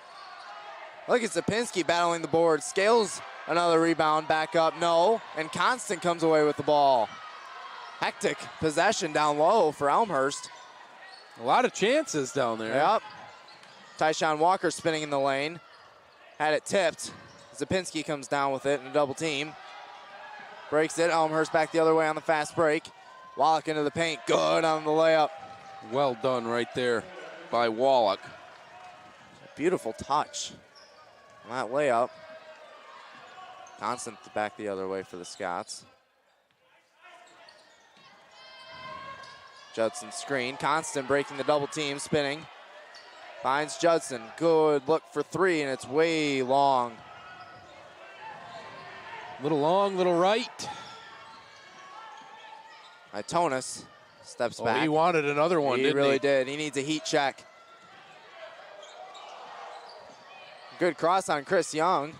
Look at Zapinski battling the board. Scales, another rebound, back up, no. And Constant comes away with the ball. Hectic possession down low for Elmhurst. A lot of chances down there. Yep. Tyshawn Walker spinning in the lane. Had it tipped. Zapinski comes down with it in a double team. Breaks it. Elmhurst back the other way on the fast break. Wallach into the paint. Good on the layup. Well done right there by Wallach. Beautiful touch on that layup. Constant back the other way for the Scots. Judson screen. Constant breaking the double team, spinning. Finds Judson. Good look for three, and it's way long. Little long, little right. Itonis steps back. He wanted another one, He didn't really he? did. He needs a heat check. Good cross on Chris Young.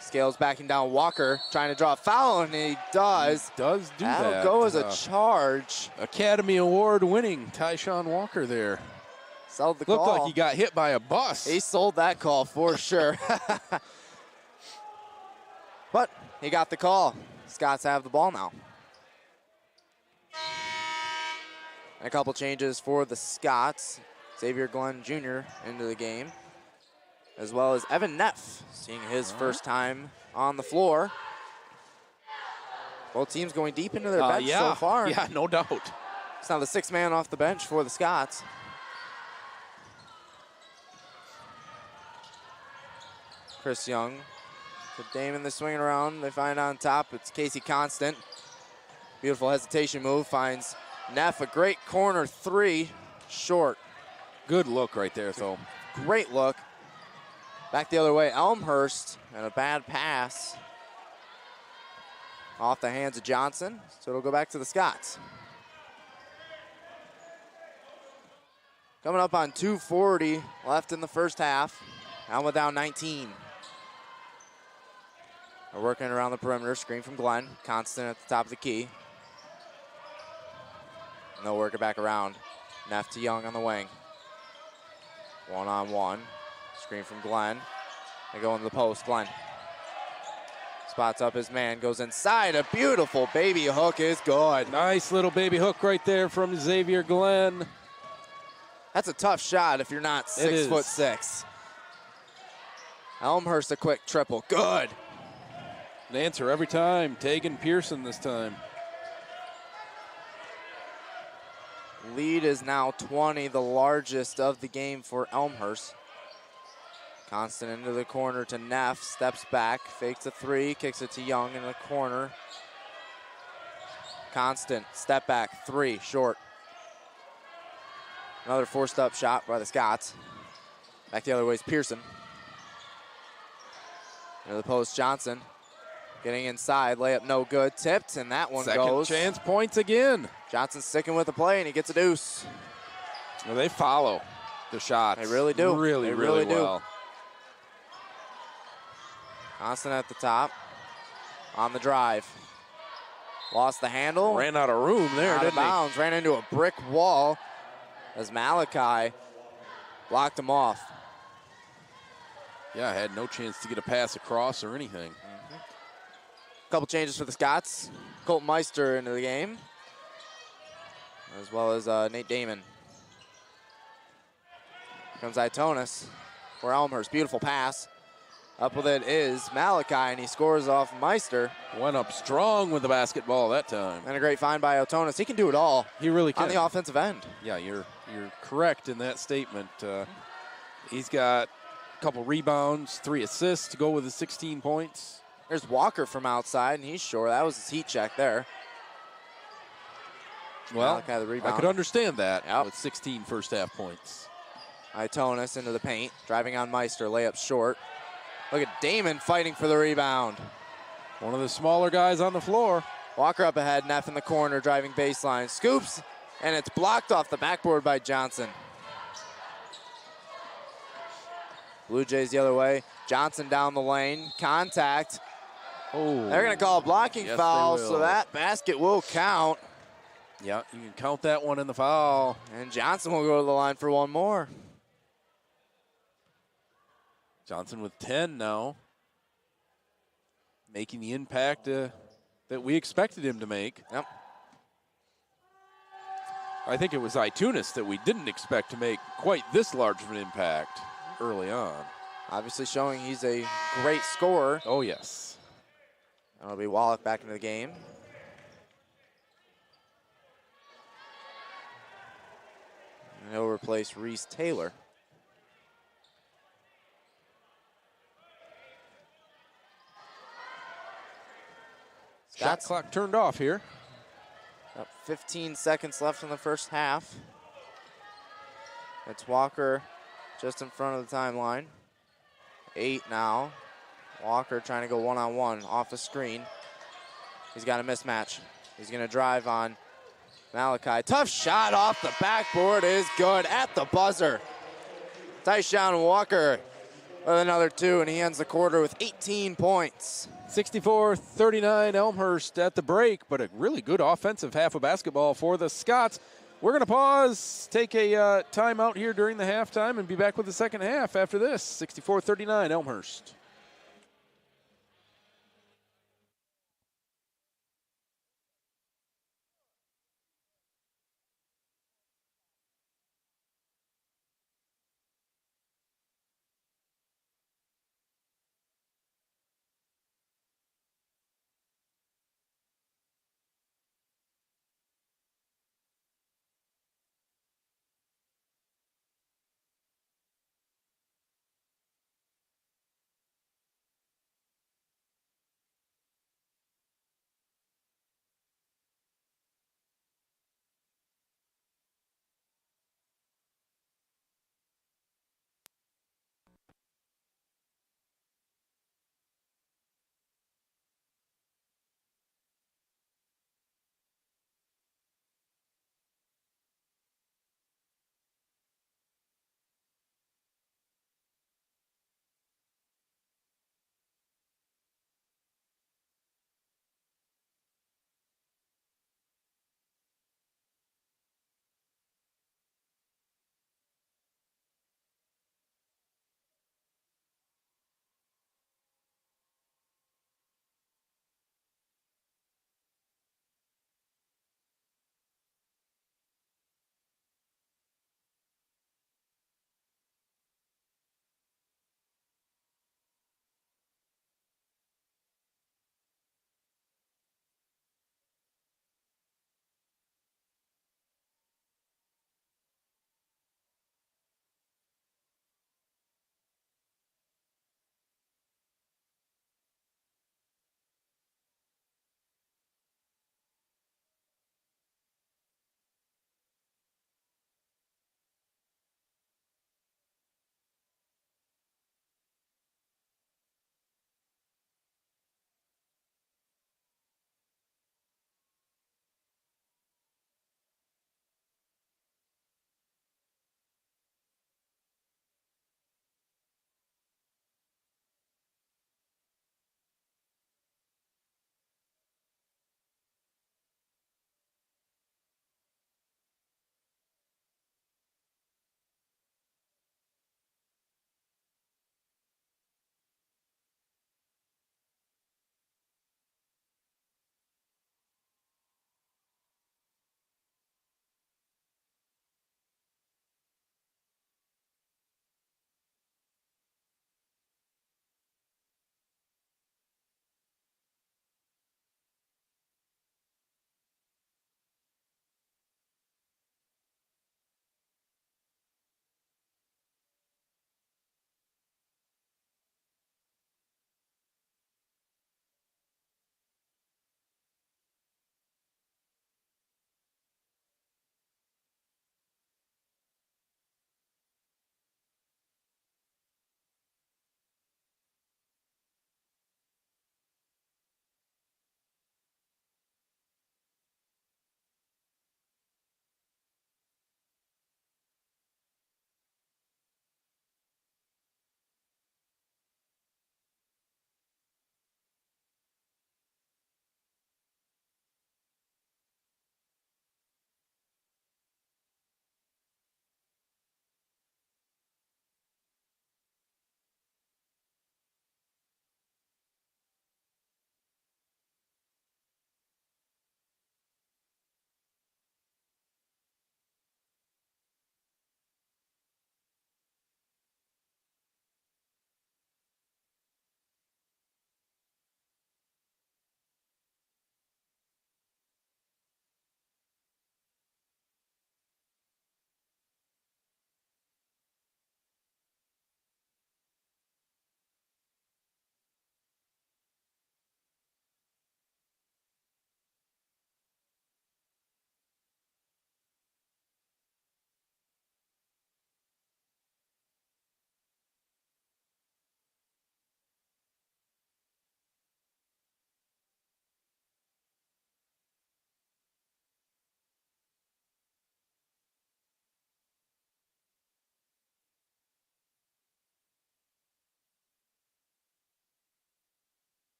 Scales backing down Walker, trying to draw a foul, and he does. He does do that. That'll go as a charge. Academy Award winning Tyshawn Walker there. Sold the Looked call. like he got hit by a bus. He sold that call for sure. But he got the call. Scots have the ball now. And a couple changes for the Scots. Xavier Glenn Jr. into the game, as well as Evan Neff seeing his first time on the floor. Both teams going deep into their bench so far. Yeah, no doubt. It's now the sixth man off the bench for the Scots. Chris Young. So Damon, the swinging around. They find on top. It's Casey Constant. Beautiful hesitation move. Finds Neff. A great corner three. Short. Good look right there, though. Great look. Back the other way. Elmhurst. And a bad pass. Off the hands of Johnson. So it'll go back to the Scots. Coming up on 2:40 left in the first half. Alma down 19. They're working around the perimeter. Screen from Glenn. Constant at the top of the key. And they'll work it back around. Neff to Young on the wing. One-on-one. Screen from Glenn. They go into the post. Glenn spots up his man. Goes inside. A beautiful baby hook is good. Nice little baby hook right there from Xavier Glenn. That's a tough shot if you're not 6'6". Elmhurst a quick triple. Good. An answer every time. Tegan Pearson this time. Lead is now 20, the largest of the game for Elmhurst. Constant into the corner to Neff. Steps back. Fakes a three. Kicks it to Young in the corner. Constant. Step back. Three. Short. Another forced up shot by the Scots. Back the other way is Pearson. Into the post, Johnson. Getting inside, layup no good, tipped, and that one goes. Second chance points again. Johnson sticking with the play, and he gets a deuce. Well, they follow the shots. They really do. Really well. Constant at the top, on the drive. Lost the handle. Ran out of room there, out of didn't he? bounds, ran into a brick wall as Malachi blocked him off. Yeah, had no chance to get a pass across or anything. Couple changes for the Scots. Colt Meister into the game, as well as Nate Damon. Comes Itonis for Elmhurst. Beautiful pass. Up with it is Malachi, and he scores off Meister. Went up strong with the basketball that time. And a great find by Itonis. He can do it all. He really can. On the offensive end. Yeah, you're correct in that statement. He's got a couple rebounds, 3 assists to go with his 16 points. There's Walker from outside, and he's sure. That was his heat check there. Well, Malachi, the rebound. I could understand that Yep. with 16 first half points. Itonis into the paint, driving on Meister, layup short. Look at Damon fighting for the rebound. One of the smaller guys on the floor. Walker up ahead, Neff in the corner, driving baseline. Scoops, and it's blocked off the backboard by Johnson. Blue Jays the other way. Johnson down the lane, contact. Oh, They're going to call a blocking yes, foul, they will. so that basket will count. Yeah, you can count that one in the foul. And Johnson will go to the line for one more. Johnson with 10 now. Making the impact that we expected him to make. Yep. I think it was Itunis that we didn't expect to make quite this large of an impact early on. Obviously showing he's a great scorer. Oh, yes. And it'll be Wallach back into the game. And he'll replace Reese Taylor. Shot clock turned off here. About 15 seconds left in the first half. It's Walker just in front of the timeline. 8 now. Walker trying to go one-on-one off the screen. He's got a mismatch. He's going to drive on Malachi. Tough shot off the backboard is good at the buzzer. Tyshawn Walker with another 2, and he ends the quarter with 18 points. 64-39 Elmhurst at the break, but a really good offensive half of basketball for the Scots. We're going to pause, take a timeout here during the halftime, and be back with the second half after this. 64-39 Elmhurst.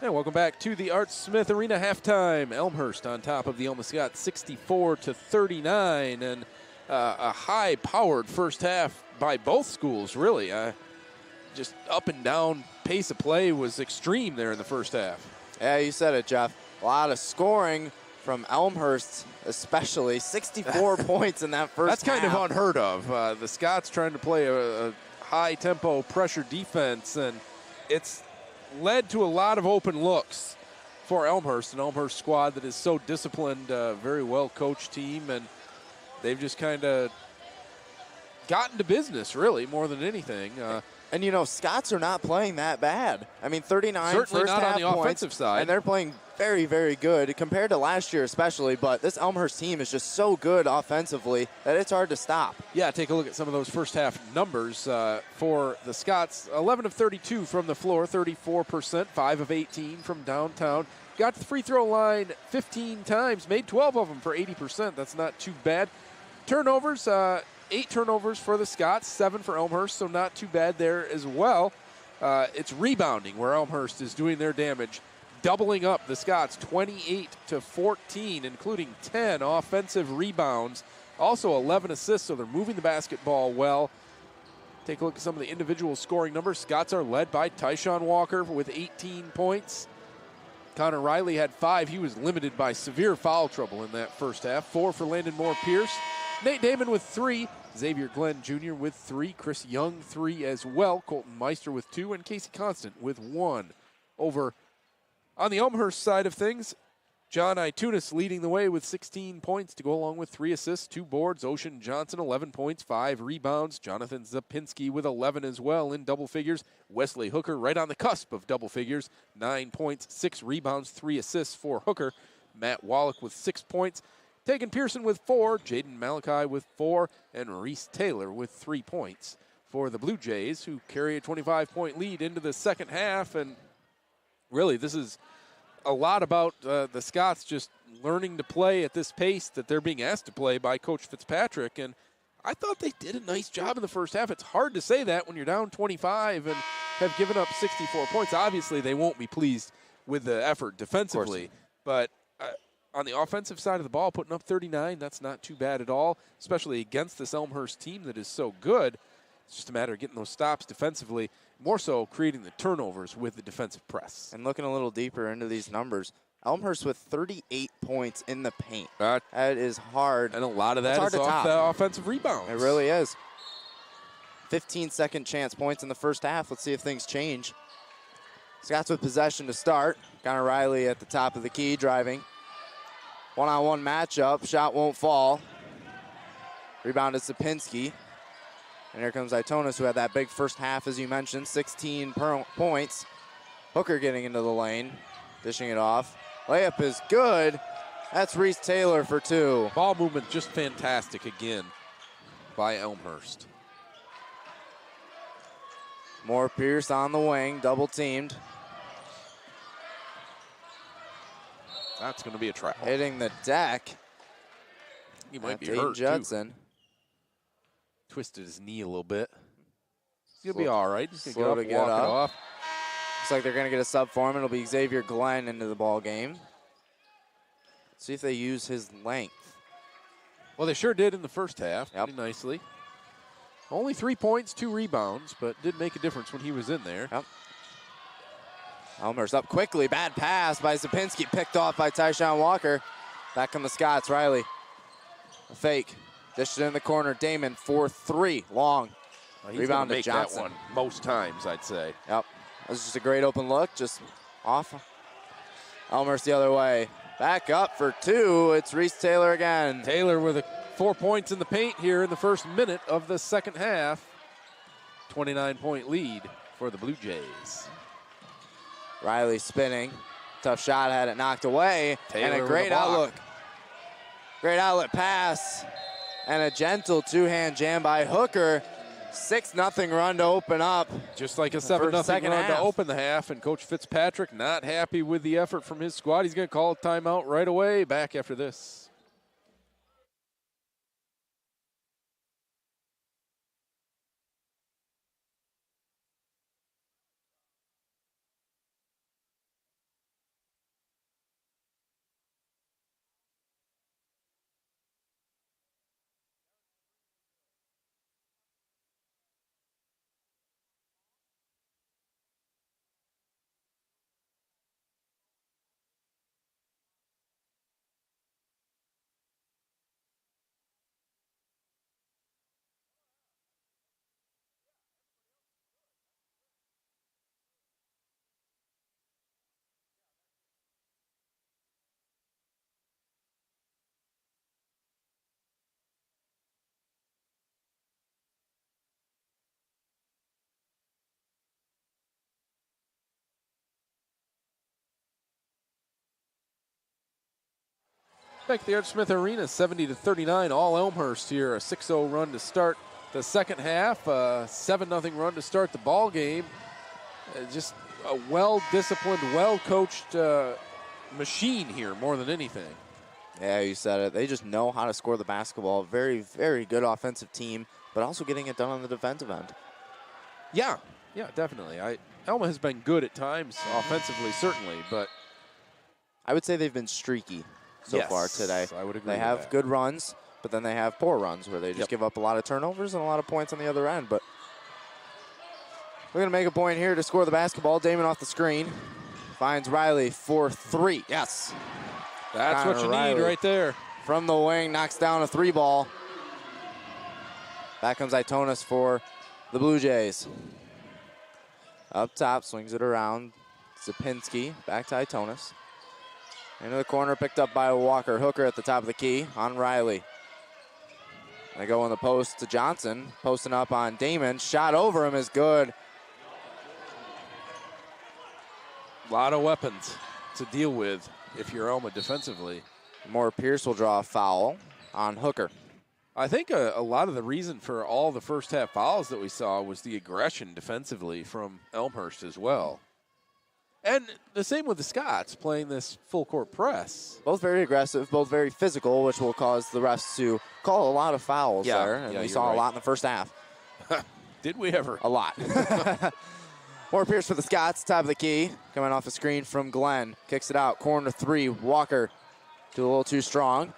And welcome back to the Art Smith Arena halftime. Elmhurst on top of the Alma Scots 64-39, and a high-powered first half by both schools, really. Just up and down pace of play was extreme there in the first half. Yeah, you said it, Jeff. A lot of scoring from Elmhurst, especially 64 points in that first half. That's kind of unheard of. The Scots trying to play a high-tempo pressure defense, and it's led to a lot of open looks for Elmhurst, an Elmhurst squad that is so disciplined, very well-coached team, and they've just kind of gotten to business, really, more than anything. And, you know, Scots are not playing that bad. I mean, 39 certainly first not half on the points, offensive side. and they're playing very, very good compared to last year especially, but this Elmhurst team is just so good offensively that it's hard to stop. Yeah, take a look at some of those first half numbers for the Scots. 11 of 32 from the floor, 34%, 5 of 18 from downtown. Got to the free throw line 15 times, made 12 of them for 80%. That's not too bad. Turnovers, 8 turnovers for the Scots, 7 for Elmhurst, so not too bad there as well. It's rebounding where Elmhurst is doing their damage, doubling up the Scots 28-14, including 10 offensive rebounds, also 11 assists, so they're moving the basketball well. Take a look at some of the individual scoring numbers. Scots are led by Tyshawn Walker with 18 points. Connor Riley had 5. He was limited by severe foul trouble in that first half. 4 for Landon Moore-Pierce. Nate Damon with 3. Xavier Glenn Jr. with 3. Chris Young, 3 as well. Colton Meister with 2. And Casey Constant with 1. Over on the Elmhurst side of things, John Itunis leading the way with 16 points to go along with 3 assists, 2 boards. Ocean Johnson, 11 points, 5 rebounds. Jonathan Zapinski with 11 as well in double figures. Wesley Hooker right on the cusp of double figures, 9 points, 6 rebounds, 3 assists for Hooker. Matt Wallach with 6 points. Tegan Pearson with 4, Jaden Malachi with 4, and Reese Taylor with 3 points for the Blue Jays, who carry a 25-point lead into the second half. And really, this is a lot about the Scots just learning to play at this pace that they're being asked to play by Coach Fitzpatrick. And I thought they did a nice job in the first half. It's hard to say that when you're down 25 and have given up 64 points. Obviously, they won't be pleased with the effort defensively, but on the offensive side of the ball, putting up 39, that's not too bad at all, especially against this Elmhurst team that is so good. It's just a matter of getting those stops defensively, more so creating the turnovers with the defensive press. And looking a little deeper into these numbers, Elmhurst with 38 points in the paint. That is hard. And a lot of that is off the offensive rebounds. It really is. 15 second chance points in the first half. Let's see if things change. Scots with possession to start. Connor Riley at the top of the key driving. One-on-one matchup. Shot won't fall. Rebound is Sapinski. And here comes Itonis, who had that big first half, as you mentioned, 16 points. Hooker getting into the lane, dishing it off. Layup is good. That's Reese Taylor for 2. Ball movement just fantastic again by Elmhurst. Moore-Pierce on the wing, double teamed. That's going to be a try. Hitting the deck. He might be hurt, Judson. too. Twisted his knee a little bit. He's going to be all right. He's going to get walk up. it off. Looks like they're going to get a sub for him. It'll be Xavier Glenn into the ball game. See if they use his length. Well, they sure did in the first half. Yep. Pretty nicely. Only 3 points, 2 rebounds, but did make a difference when he was in there. Yep. Elmhurst up quickly. Bad pass by Zapinski. Picked off by Tyshawn Walker. Back come the Scots. Riley. A fake. Dished it in the corner. Damon for 3. Long. Rebound to Johnson. That one most times, I'd say. Yep. That was just a great open look. Just off. Elmhurst the other way. Back up for 2. It's Reese Taylor again. Taylor with 4 points in the paint here in the first minute of the second half. 29-point lead for the Blue Jays. Riley spinning. Tough shot, had it knocked away. Taylor and a great outlook. Great outlet pass. And a gentle two-hand jam by Hooker. 6-0 run to open up. Just like a 7-0 run to open the half. And Coach Fitzpatrick not happy with the effort from his squad. He's going to call a timeout right away. Back after this. Back at the Art Smith Arena, 70-39, all Elmhurst here. A 6-0 run to start the second half. 7-0 run to start the ball game. Just a well-disciplined, well-coached machine here more than anything. Yeah, you said it. They just know how to score the basketball. Very, very good offensive team, but also getting it done on the defensive end. Yeah, definitely. Alma has been good at times, offensively certainly, but I would say they've been streaky so far today. I would agree They with have that. good runs, but then they have poor runs where they just give up a lot of turnovers and a lot of points on the other end. But we're going to make a point here to score the basketball. Damon off the screen. Finds Riley for 3. Yes. That's Connor what you Riley need right there. from the wing, knocks down a 3 ball. Back comes Itonis for the Blue Jays. Up top, swings it around. Zapinski, back to Itonis. Into the corner, picked up by Walker. Hooker at the top of the key on Riley. They go in the post to Johnson, posting up on Damon. Shot over him is good. A lot of weapons to deal with if you're Alma defensively. Moore Pierce will draw a foul on Hooker. I think a lot of the reason for all the first half fouls that we saw was the aggression defensively from Elmhurst as well. And the same with the Scots playing this full court press. Both very aggressive, both very physical, which will cause the refs to call a lot of fouls there. And we saw a lot in the first half. Did we ever? A lot. Moore Pierce for the Scots, top of the key. Coming off a screen from Glenn. Kicks it out, corner 3. Walker, a little too strong.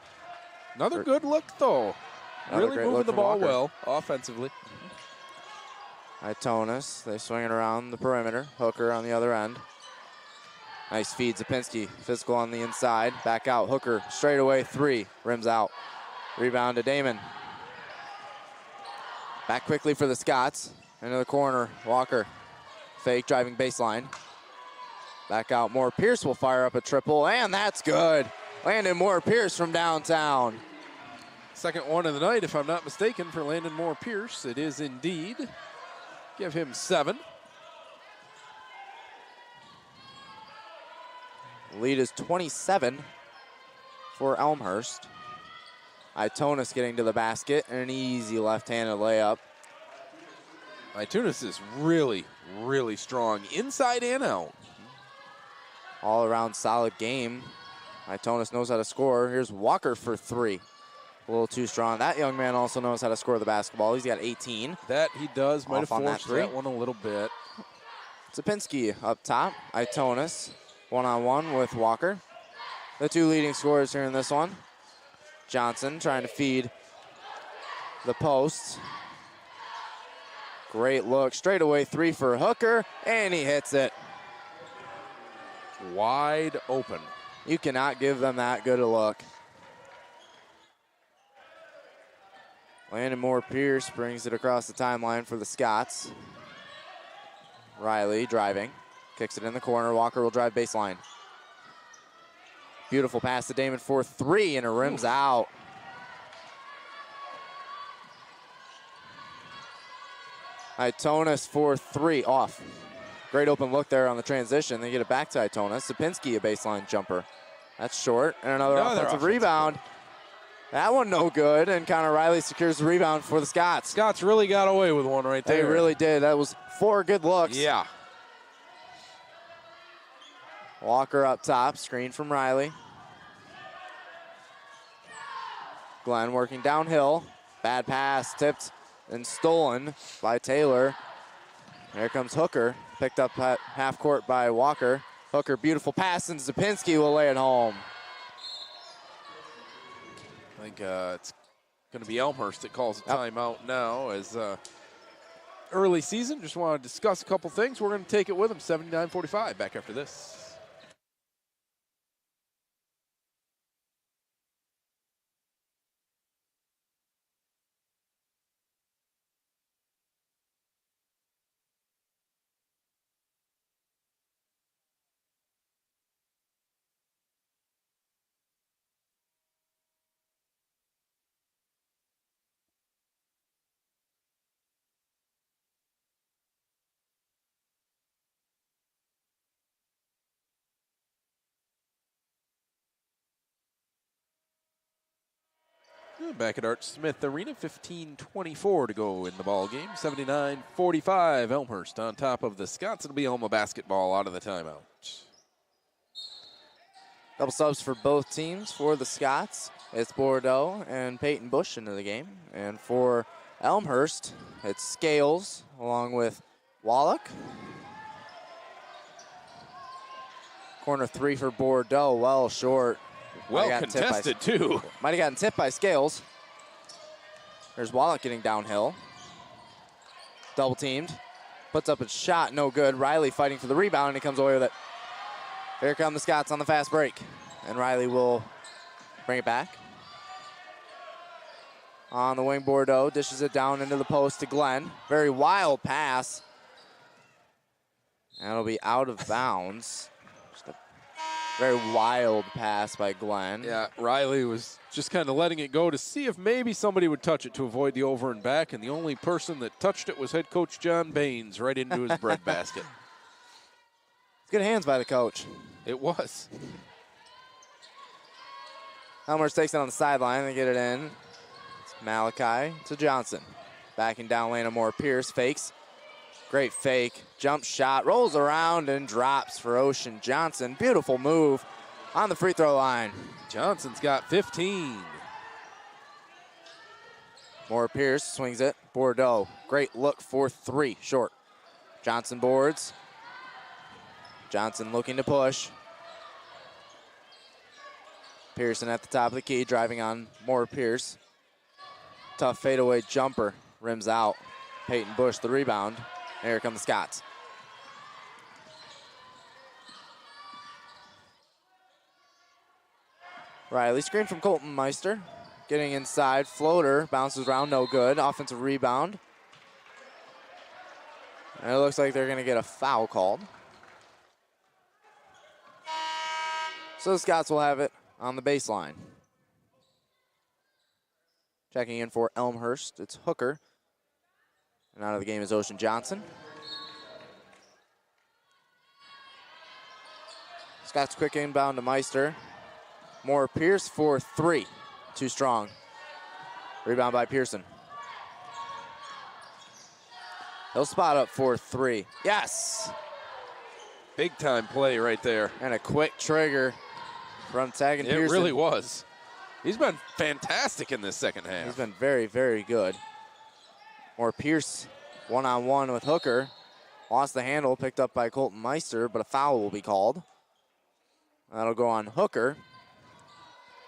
Another good look, though. Really moving the ball well offensively. Itonis, they swing it around the perimeter. Hooker on the other end. Nice feed, Zapinski, physical on the inside. Back out, Hooker, straight away 3, rims out. Rebound to Damon. Back quickly for the Scots. Into the corner, Walker. Fake, driving baseline. Back out, Moore Pierce will fire up a triple, and that's good. Landon Moore Pierce from downtown. Second one of the night, if I'm not mistaken, for Landon Moore Pierce. It is indeed. Give him 7. Lead is 27 for Elmhurst. Itonis getting to the basket, and an easy left-handed layup. Itonis is really, really strong inside and out. All-around solid game. Itonis knows how to score. Here's Walker for 3. A little too strong. That young man also knows how to score the basketball. He's got 18. That he does. Might have forced that one a little bit. Zapinski up top. Itonis one-on-one with Walker. The 2 leading scorers here in this one. Johnson trying to feed the post. Great look. Straight away 3 for Hooker, and he hits it. Wide open. You cannot give them that good a look. Landon Moore Pierce brings it across the timeline for the Scots. Riley driving. Kicks it in the corner. Walker will drive baseline. Beautiful pass to Damon for 3, and it rims out. Itonis for 3, off. Great open look there on the transition. They get it back to Itonis. Sapinski, a baseline jumper. That's short, and another offensive rebound. That one no good, and Connor Riley secures the rebound for the Scots. Scots really got away with one right there. They really did. That was 4 good looks. Yeah. Walker up top, screen from Riley. Glenn working downhill. Bad pass, tipped and stolen by Taylor. Here comes Hooker, picked up at half court by Walker. Hooker, beautiful pass, and Zapinski will lay it home. I think it's going to be Elmhurst that calls a timeout now as early season. Just want to discuss a couple things. We're going to take it with them. 79-45 back after this. Back at Art Smith Arena, 15:24 to go in the ball game. 79-45, Elmhurst on top of the Scots. It'll be Alma basketball out of the timeout. Double subs for both teams. For the Scots, it's Bordeaux and Peyton Bush into the game. And for Elmhurst, it's Scales along with Wallach. Corner three for Bordeaux, well short. Well contested, too. Might have gotten tipped by Scales. There's Wallach getting downhill. Double teamed. Puts up a shot, no good. Riley fighting for the rebound, and he comes away with it. Here come the Scots on the fast break. And Riley will bring it back. On the wing, Bordeaux dishes it down into the post to Glenn. Very wild pass. That'll be out of bounds. Just a very wild pass by Glenn. Yeah, Riley was just kind of letting it go to see if maybe somebody would touch it to avoid the over and back, and the only person that touched it was head coach John Baines right into his breadbasket. Good hands by the coach. It was. Elmhurst takes it on the sideline. They get it in. It's Malachi to Johnson. Backing down lane of Moore Pierce. Fakes. Great fake. Jump shot. Rolls around and drops for Ocean Johnson. Beautiful move on the free throw line. Johnson's got 15. Moore Pierce swings it. Bordeaux. Great look for three. Short. Johnson boards. Johnson looking to push. Pearson at the top of the key, driving on Moore Pierce. Tough fadeaway jumper, rims out. Peyton Bush the rebound. And here come the Scots. Riley, screen from Colton Meister. Getting inside, floater, bounces around, no good. Offensive rebound. And it looks like they're going to get a foul called. So the Scots will have it on the baseline. Checking in for Elmhurst, it's Hooker. And out of the game is Ocean Johnson. Scots quick inbound to Meister. Moore Pierce for three. Too strong. Rebound by Pearson. He'll spot up for three. Yes! Big time play right there. And a quick trigger from Taggin Pearson. It really was. He's been fantastic in this second half. He's been very, very good. Moore Pierce one-on-one with Hooker. Lost the handle, picked up by Colton Meister, but a foul will be called. That'll go on Hooker.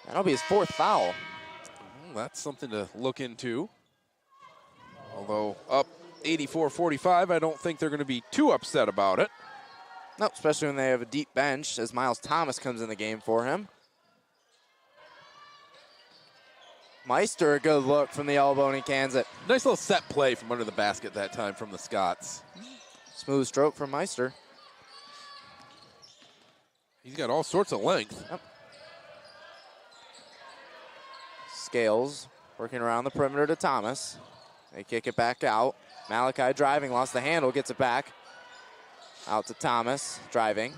That'll be his fourth foul. Well, that's something to look into. Although up 84-45, I don't think they're going to be too upset about it. Nope, especially when they have a deep bench as Miles Thomas comes in the game for him. Meister, a good look from the elbow, and he cans it. Nice little set play from under the basket that time from the Scots. Smooth stroke from Meister. He's got all sorts of length. Yep. Scales working around the perimeter to Thomas. They kick it back out. Malachi driving, lost the handle, gets it back. Out to Thomas, driving.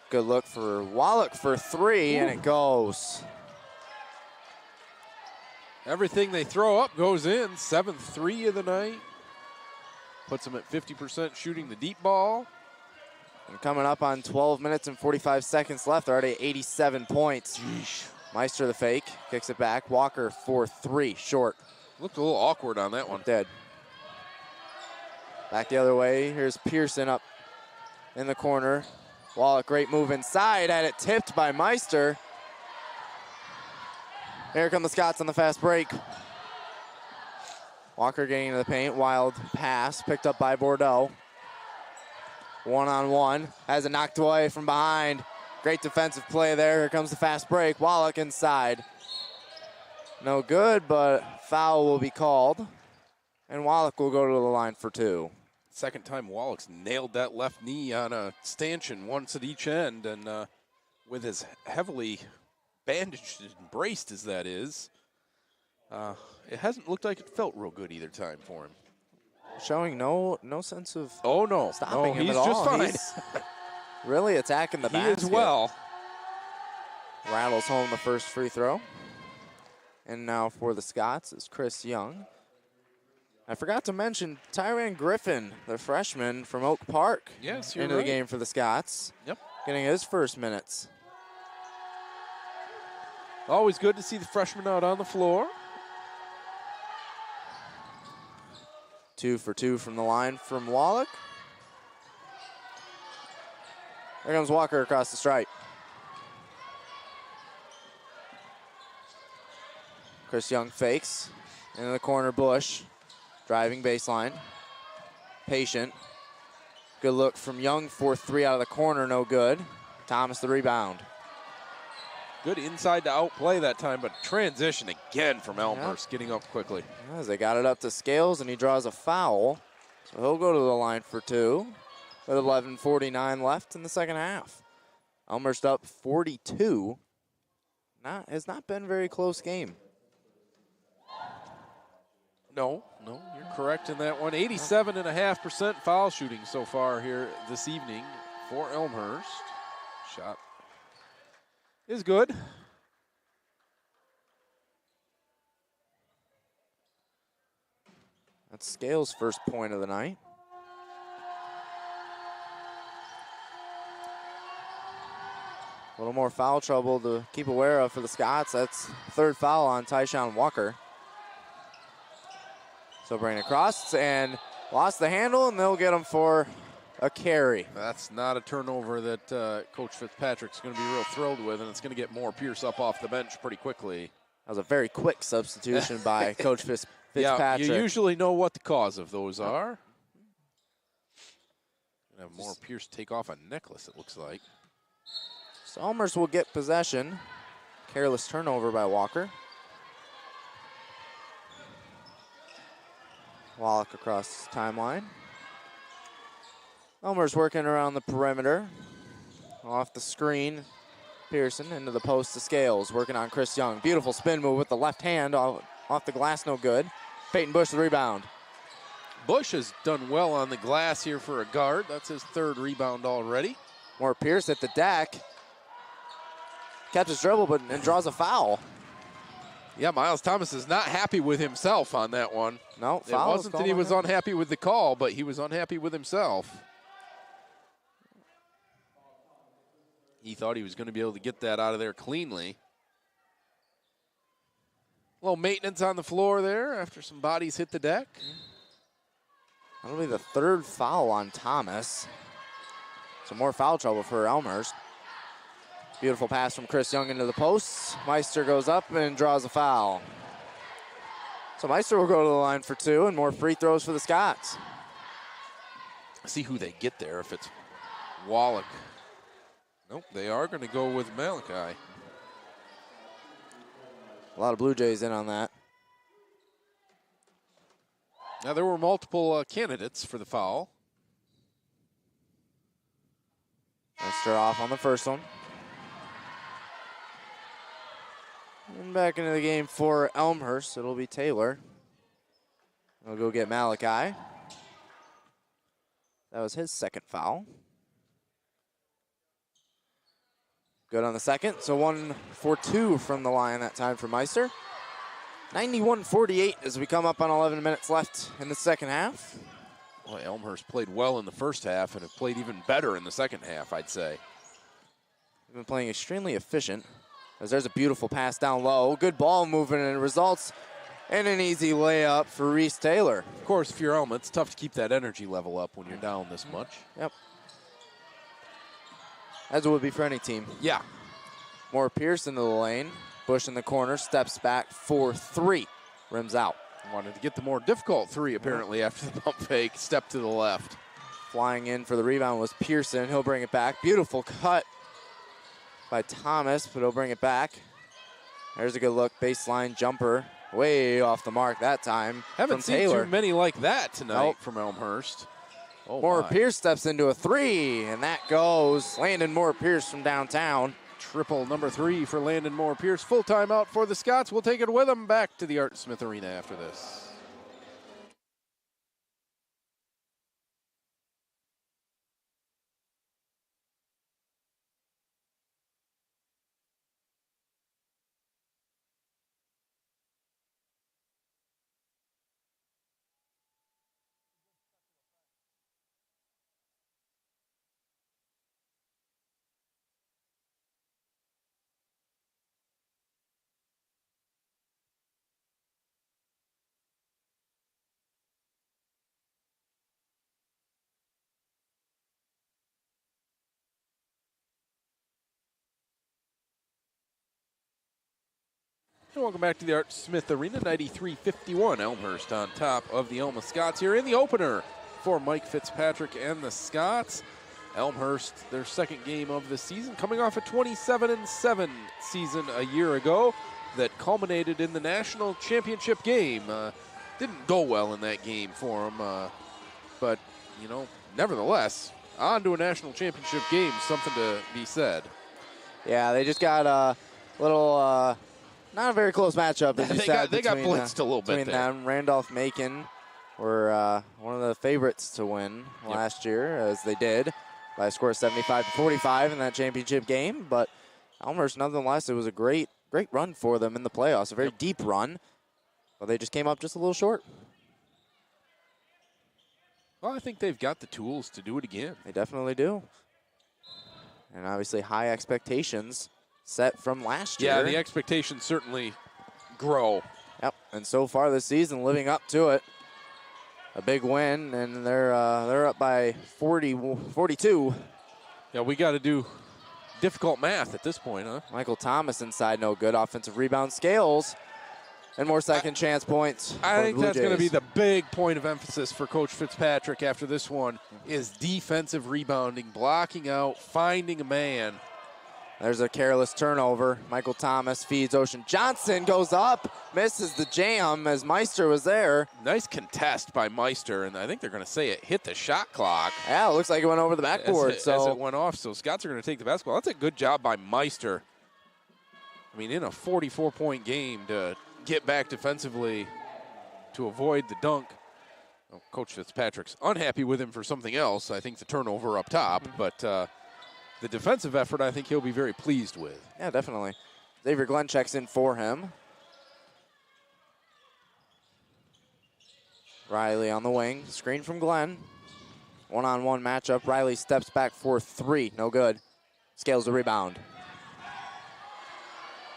Good look for Wallach for three, and it goes. Everything they throw up goes in. 7th three of the night. Puts them at 50% shooting the deep ball. And coming up on 12 minutes and 45 seconds left, they're already at 87 points. Jeez. Meister the fake, kicks it back. Walker for three, short. Looked a little awkward on that one. Dead. Back the other way. Here's Pearson up in the corner. Wallach, great move inside. Had it tipped by Meister. Here come the Scots on the fast break. Walker getting into the paint. Wild pass picked up by Bordeaux. One-on-one. Has it knocked away from behind. Great defensive play there. Here comes the fast break. Wallach inside. No good, but foul will be called. And Wallach will go to the line for two. Second time Wallach's nailed that left knee on a stanchion, once at each end, and with as heavily bandaged and braced as that is, it hasn't looked like it felt real good either time for him. Showing no sense of stopping him he's at all. Just fine. He's really attacking the basket. He is well. rattles home the first free throw. And now for the Scots is Chris Young. I forgot to mention Tyran Griffin, the freshman from Oak Park, Yes, you're into right. the game for the Scots. Yep. Getting his first minutes. Always good to see the freshman out on the floor. 2 for 2 from the line from Wallach. There comes Walker across the stripe. Chris Young fakes. Into the corner, Bush. Driving baseline. Patient. Good look from Young for 3 out of the corner, no good. Thomas the rebound. Good inside to outplay that time, but transition again from Elmhurst, getting up quickly. As they got it up to Scales, and he draws a foul. So he'll go to the line for 2 with 11:49 left in the second half. Elmhurst up 42. Has not been a very close game. No, you're correct in that one. 87.5% foul shooting so far here this evening for Elmhurst. Shot is good. That's Scales' first point of the night. A little more foul trouble to keep aware of for the Scots. That's third foul on Tyshawn Walker. So bring it across and lost the handle, and they'll get him for a carry. That's not a turnover that Coach Fitzpatrick's going to be real thrilled with, and it's going to get Moore Pierce up off the bench pretty quickly. That was a very quick substitution by Coach Fitzpatrick. Yeah, you usually know what the cause of those are. Gonna have Moore Pierce take off a necklace, it looks like. So Elmhurst will get possession. Careless turnover by Walker. Wallach across the timeline. Elmhurst working around the perimeter. Off the screen. Pearson into the post to Scales. Working on Chris Young. Beautiful spin move with the left hand. Off the glass, no good. Peyton Bush the rebound. Bush has done well on the glass here for a guard. That's his third rebound already. Moore Pierce at the deck. Catches dribble and draws a foul. Yeah, Miles Thomas is not happy with himself on that one. No, it foul. wasn't that he was unhappy with the call, but he was unhappy with himself. He thought he was going to be able to get that out of there cleanly. A little maintenance on the floor there after some bodies hit the deck. That'll be the third foul on Thomas. Some more foul trouble for Elmhurst. Beautiful pass from Chris Young into the post. Meister goes up and draws a foul. So Meister will go to the line for 2 and more free throws for the Scots. See who they get there, if it's Wallach. Nope, they are going to go with Malachi. A lot of Blue Jays in on that. Now, there were multiple candidates for the foul. Meister off on the first one. And back into the game for Elmhurst. It'll be Taylor. We'll go get Malachi. That was his second foul. Good on the second. So 1 for 2 from the line that time for Meister. 91-48 as we come up on 11 minutes left in the second half. Boy, Elmhurst played well in the first half and have played even better in the second half, I'd say. They've been playing extremely efficient. As there's a beautiful pass down low. Good ball movement and it results in an easy layup for Reese Taylor. Of course, if you're Alma, it's tough to keep that energy level up when you're down this much. Yep. As it would be for any team. Yeah. Moore Pierce into the lane. Bush in the corner, steps back for 3. Rims out. Wanted to get the more difficult 3, apparently, after the pump fake. Step to the left. Flying in for the rebound was Pearson. He'll bring it back. Beautiful cut by Thomas, but he'll bring it back. There's a good look. Baseline jumper. Way off the mark that time. Haven't seen Taylor. too many like that tonight Nope. from Elmhurst. Oh, Moore my. Pierce steps into a 3, and that goes. Landon Moore Pierce from downtown. Triple number 3 for Landon Moore Pierce. Full timeout for the Scots. We'll take it with them back to the Art Smith Arena after this. And welcome back to the Art Smith Arena, 93-51. Elmhurst on top of the Alma Scots here in the opener for Mike Fitzpatrick and the Scots. Elmhurst, their second game of the season, coming off a 27-7 season a year ago that culminated in the national championship game. Didn't go well in that game for them, but, you know, nevertheless, on to a national championship game, something to be said. Yeah, they just got a little, not a very close matchup. They got blitzed a little bit between there. them. Randolph-Macon were one of the favorites to win last year, as they did, by a score of 75-45 in that championship game. But Elmhurst, nonetheless, it was a great run for them in the playoffs, a very deep run. But they just came up just a little short. Well, I think they've got the tools to do it again. They definitely do. And obviously high expectations set from last year. Yeah, the expectations certainly grow. Yep, and so far this season, living up to it. A big win, and they're up by 42. Yeah, we got to do difficult math at this point, huh? Michael Thomas inside, no good. Offensive rebound, Scales, and more second chance points. I think that's going to be the big point of emphasis for Coach Fitzpatrick after this one is defensive rebounding, blocking out, finding a man. There's a careless turnover. Michael Thomas feeds Ocean Johnson, goes up, misses the jam as Meister was there. Nice contest by Meister, and I think they're going to say it hit the shot clock. Yeah, it looks like it went over the backboard. As it went off, so Scots are going to take the basketball. That's a good job by Meister. I mean, in a 44-point game to get back defensively to avoid the dunk. Well, Coach Fitzpatrick's unhappy with him for something else. I think the turnover up top, but the defensive effort I think he'll be very pleased with. Yeah, definitely. Xavier Glenn checks in for him. Riley on the wing, screen from Glenn. One-on-one matchup. Riley steps back for three, no good. Scales the rebound.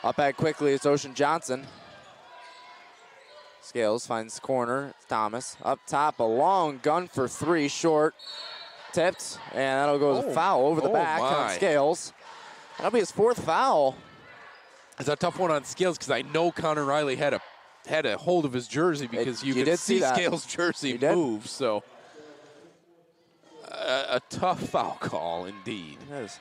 Up back quickly, it's Ocean Johnson. Scales finds corner, it's Thomas. Up top, a long gun for three, short. Tipped, and that'll go as a foul over the back on Scales. That'll be his fourth foul. It's a tough one on Scales because I know Connor Riley had a hold of his jersey because you could see Scales' jersey move. So a tough foul call indeed. It is.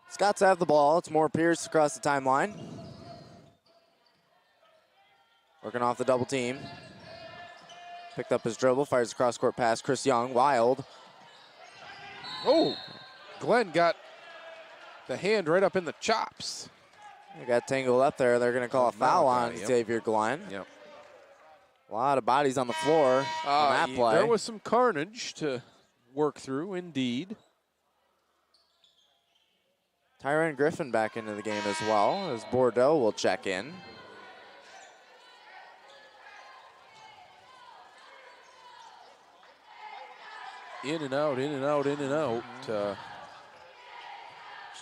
Scots have the ball. It's Moore Pierce across the timeline. Working off the double team. Picked up his dribble, fires a cross-court pass. Chris Young, wild. Oh, Glenn got the hand right up in the chops. They got tangled up there. They're going to call a foul on Xavier Glenn. Yep. A lot of bodies on the floor on that play. There was some carnage to work through, indeed. Tyron Griffin back into the game as well, as Bordeaux will check in. In and out, in and out, in and out. Just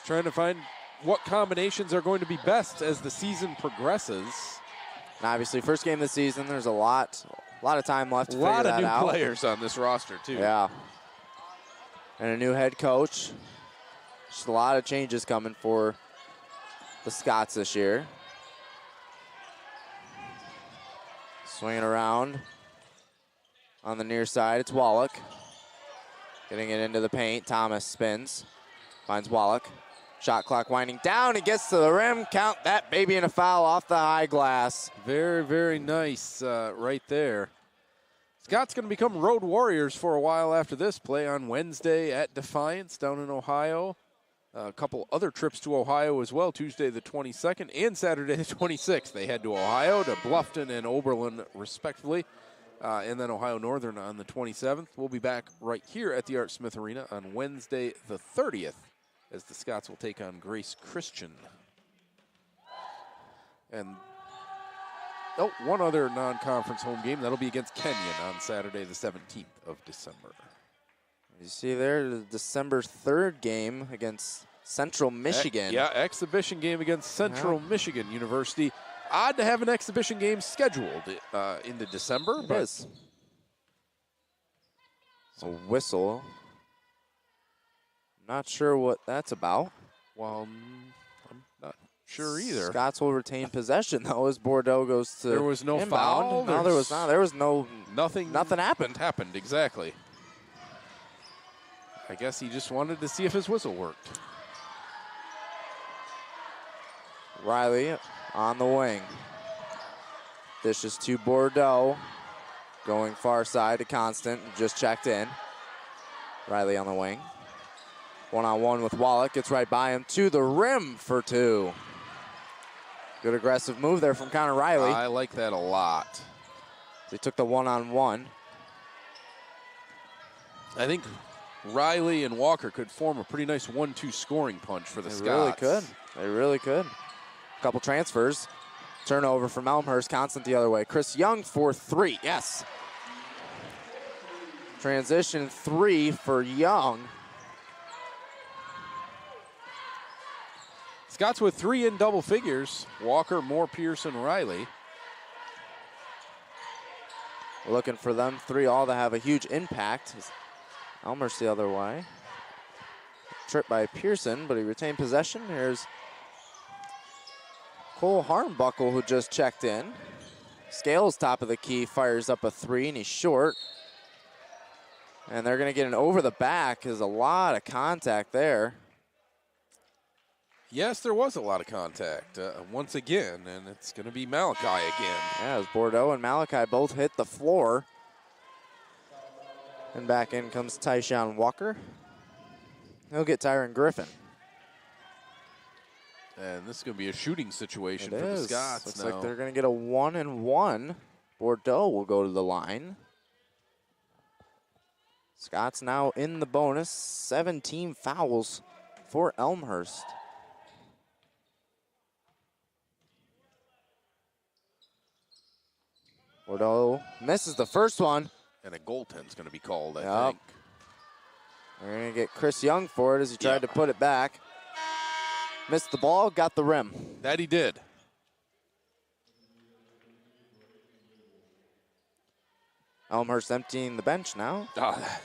trying to find what combinations are going to be best as the season progresses. And obviously, first game of the season, there's a lot of time left to figure that out. A lot of new players on this roster, too. Yeah. And a new head coach. Just a lot of changes coming for the Scots this year. Swinging around on the near side, it's Wallach. Getting it into the paint, Thomas spins, finds Wallach. Shot clock winding down, he gets to the rim, count that baby in a foul off the high glass. Very, very nice right there. Scott's going to become road warriors for a while after this. Play on Wednesday at Defiance down in Ohio. A couple other trips to Ohio as well, Tuesday the 22nd and Saturday the 26th. They head to Ohio, to Bluffton and Oberlin respectively. And then Ohio Northern on the 27th. We'll be back right here at the Art Smith Arena on Wednesday the 30th as the Scots will take on Grace Christian. And one other non-conference home game. That'll be against Kenyon on Saturday the 17th of December. You see there, the December 3rd game against Central Michigan. Exhibition game against Central Michigan University. Odd to have an exhibition game scheduled into December. It is. It's a whistle. Not sure what that's about. Well, I'm not sure either. Scots will retain possession, though, as Bordeaux goes to There was no inbound. foul? No, there was not. There was no... Nothing happened. Happened, exactly. I guess he just wanted to see if his whistle worked. Riley on the wing. Dishes to Bordeaux. Going far side to Constant. Just checked in. Riley on the wing. One-on-one with Wallach. Gets right by him to the rim for two. Good aggressive move there from Connor Riley. I like that a lot. They took the one-on-one. I think Riley and Walker could form a pretty nice 1-2 scoring punch for the Scots. They really could. They really could. A couple transfers. Turnover from Elmhurst. Constant the other way. Chris Young for three. Yes. Transition three for Young. Scots with three in double figures. Walker, Moore, Pearson, Riley. Looking for them three all to have a huge impact. Elmhurst the other way. Trip by Pearson, but he retained possession. Here's Cole Harnbuckle, who just checked in. Scales top of the key, fires up a three, and he's short. And they're going to get an over the back. There's a lot of contact there. Yes, there was a lot of contact once again, and it's going to be Malachi again. Yeah, as Bordeaux and Malachi both hit the floor. And back in comes Tyshawn Walker. He'll get Tyron Griffin. And this is going to be a shooting situation It for is. the Scots. Looks now. like they're going to get a 1-and-1. Bordeaux will go to the line. Scots now in the bonus. 17 fouls for Elmhurst. Bordeaux misses the first one. And a goaltend's going to be called, I think. We're going to get Chris Young for it as he tried to put it back. Missed the ball, got the rim. That he did. Elmhurst emptying the bench now. Ah,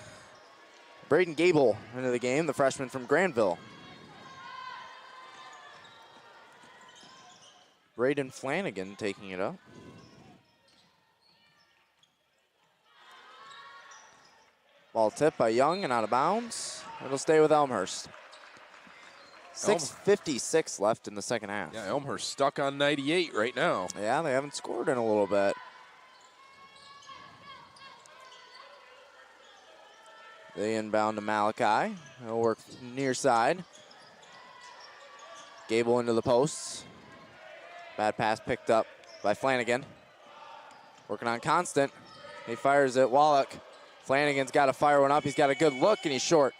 Braden Gable into the game, the freshman from Granville. Braden Flanagan taking it up. Ball tipped by Young and out of bounds. It'll stay with Elmhurst. 6:56 left in the second half. yeah, Elmhurst stuck on 98 right now. Yeah, they haven't scored in a little bit. They inbound to Malachi. He'll work near side. Gable into the posts. Bad pass picked up by Flanagan. Working on Constant. He fires it. Wallach. Flanagan's got to fire one up. He's got a good look, and he's short.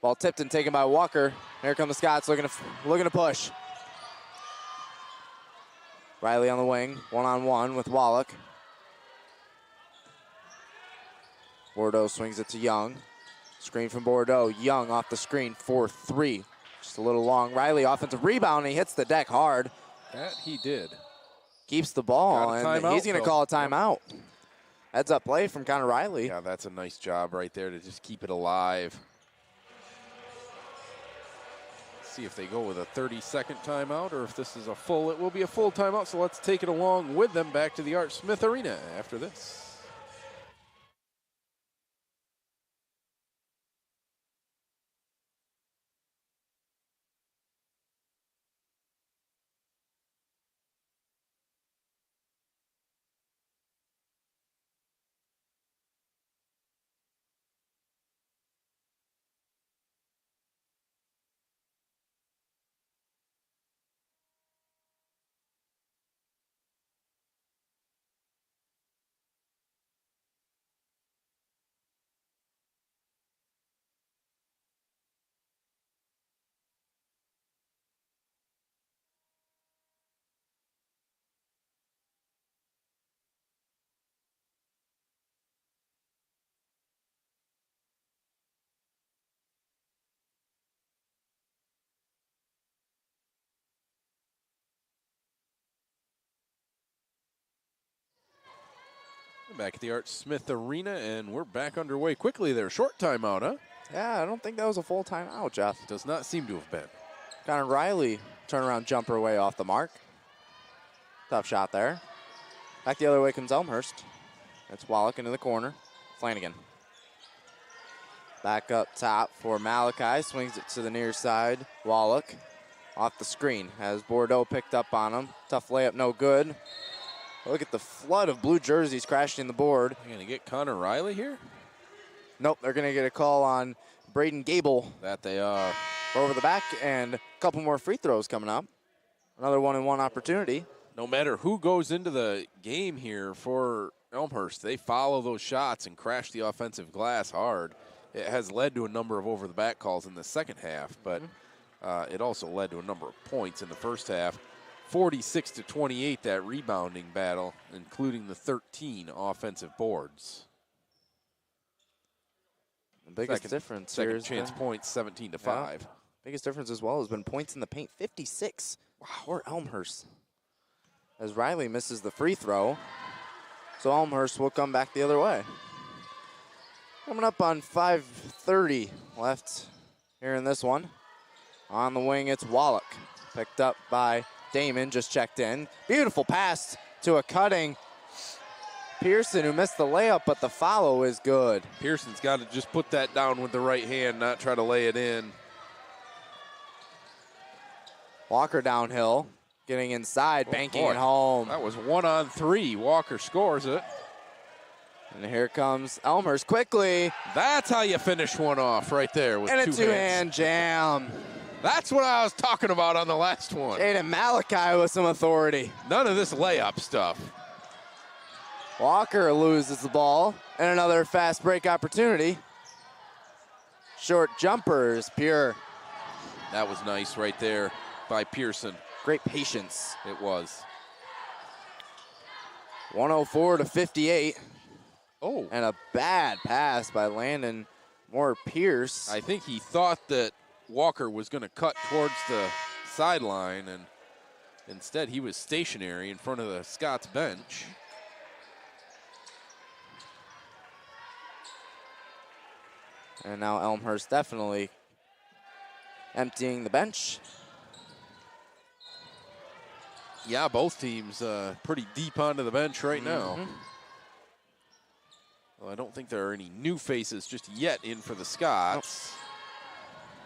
Ball tipped and taken by Walker. Here come the Scots looking to push. Riley on the wing, one-on-one with Wallach. Bordeaux swings it to Young. Screen from Bordeaux. Young off the screen for three. Just a little long. Riley offensive rebound, and he hits the deck hard. That he did. Keeps the ball, and he's going to call a timeout. Heads up play from Connor Riley. Yeah, that's a nice job right there to just keep it alive. See if they go with a 30-second timeout or if this is a full. It will be a full timeout, so let's take it along with them back to the Art Smith Arena after this. Back at the Art Smith Arena, and we're back underway quickly there. Short timeout, huh? Yeah, I don't think that was a full timeout, Jeff. Does not seem to have been. Connor Riley turnaround jumper way off the mark. Tough shot there. Back the other way comes Elmhurst. It's Wallach into the corner. Flanagan. Back up top for Malachi. Swings it to the near side. Wallach off the screen. Has Bordeaux picked up on him. Tough layup, no good. Look at the flood of blue jerseys crashing the board. You're going to get Connor Riley here? Nope, they're going to get a call on Braden Gable. That they are. Over the back, and a couple more free throws coming up. Another one-and-one opportunity. No matter who goes into the game here for Elmhurst, they follow those shots and crash the offensive glass hard. It has led to a number of over-the-back calls in the second half, but it also led to a number of points in the first half. 46-28, that rebounding battle, including the 13 offensive boards. The biggest difference here is chance points, 17-5. Yeah. Biggest difference as well has been points in the paint, 56 for Elmhurst. As Riley misses the free throw, so Elmhurst will come back the other way. Coming up on 5:30 left here in this one. On the wing, it's Wallach. Picked up by Damon, just checked in. Beautiful pass to a cutting Pearson, who missed the layup, but the follow is good. Pearson's got to just put that down with the right hand, not try to lay it in. Walker downhill, getting inside, banking it home. That was 1-on-3. Walker scores it. And here comes Elmhurst quickly. That's how you finish one off right there with and two a two-hand jam. That's what I was talking about on the last one. Jaden Malachi with some authority. None of this layup stuff. Walker loses the ball, and another fast break opportunity. Short jumper is pure. That was nice right there by Pearson. Great patience. It was. 104-58. Oh. And a bad pass by Landon Moore-Pierce. I think he thought that Walker was going to cut towards the sideline, and instead he was stationary in front of the Scots bench. And now Elmhurst definitely emptying the bench. Yeah, both teams pretty deep onto the bench right now. Well, I don't think there are any new faces just yet in for the Scots.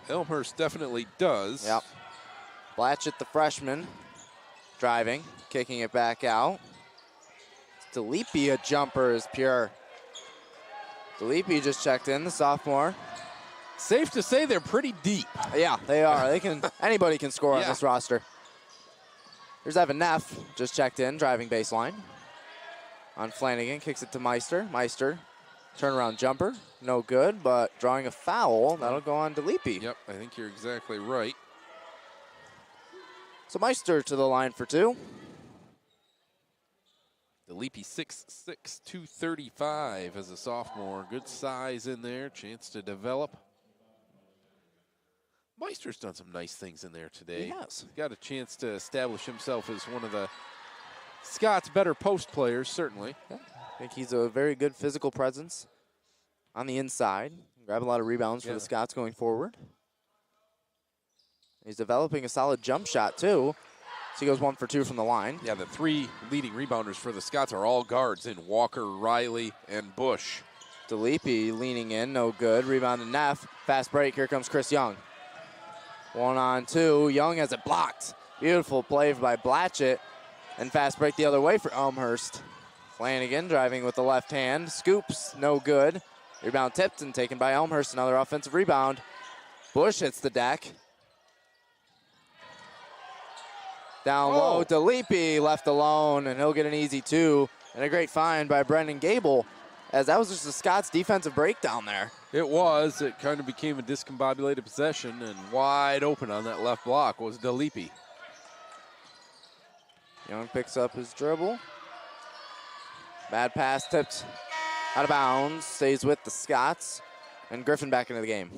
Nope. Elmhurst definitely does. Yep. Blatchett, the freshman, driving, kicking it back out. DeLippe, a jumper is pure. DeLippe just checked in, the sophomore. Safe to say they're pretty deep. Yeah, they are. They can. Anybody can score on this roster. Here's Evan Neff, just checked in, driving baseline. On Flanagan, kicks it to Meister. Meister, turnaround jumper, no good, but drawing a foul. That'll go on DeLippe. Yep, I think you're exactly right. So Meister to the line for two. DeLippe 6'6", 235 as a sophomore. Good size in there, chance to develop. Meister's done some nice things in there today. He has. Got a chance to establish himself as one of the Scots' better post players, certainly. Yeah. I think he's a very good physical presence on the inside. Grab a lot of rebounds for the Scots going forward. He's developing a solid jump shot, too. So he goes 1 for 2 from the line. Yeah, the three leading rebounders for the Scots are all guards in Walker, Riley, and Bush. DeLippe leaning in, no good. Rebound to Neff. Fast break, here comes Chris Young. 1-on-2, Young has it blocked. Beautiful play by Blatchett. And fast break the other way for Elmhurst. Flanagan driving with the left hand. Scoops, no good. Rebound tipped and taken by Elmhurst. Another offensive rebound. Bush hits the deck. Down low, DeLippe left alone, and he'll get an easy two. And a great find by Brendan Gable, as that was just the Scots defensive breakdown there. It was. It kind of became a discombobulated possession, and wide open on that left block was DeLippe. Young picks up his dribble. Bad pass tipped out of bounds. Stays with the Scots. And Griffin back into the game.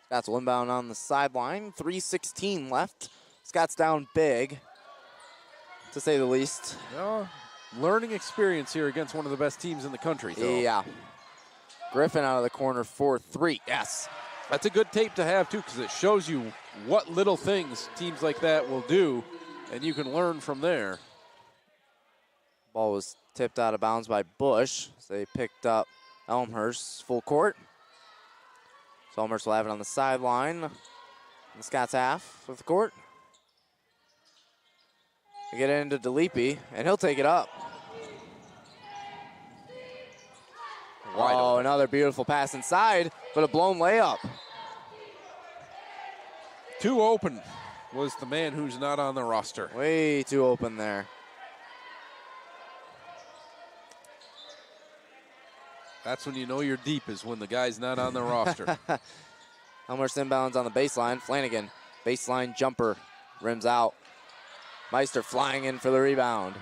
Scots will inbound on the sideline. 3:16 left. Scots down big, to say the least. Learning experience here against one of the best teams in the country. Yeah. Griffin out of the corner for 3. Yes. That's a good tape to have, too, because it shows you what little things teams like that will do, and you can learn from there. Ball was tipped out of bounds by Bush. So they picked up Elmhurst full court. So Elmhurst will have it on the sideline. In the Scots half of the court. They get it into DeLepe, and he'll take it up. Oh, another beautiful pass inside, but a blown layup. Too open was the man who's not on the roster. Way too open there. That's when you know you're deep, is when the guy's not on the roster. Elmhurst inbounds on the baseline. Flanagan, baseline jumper, rims out. Meister flying in for the rebound.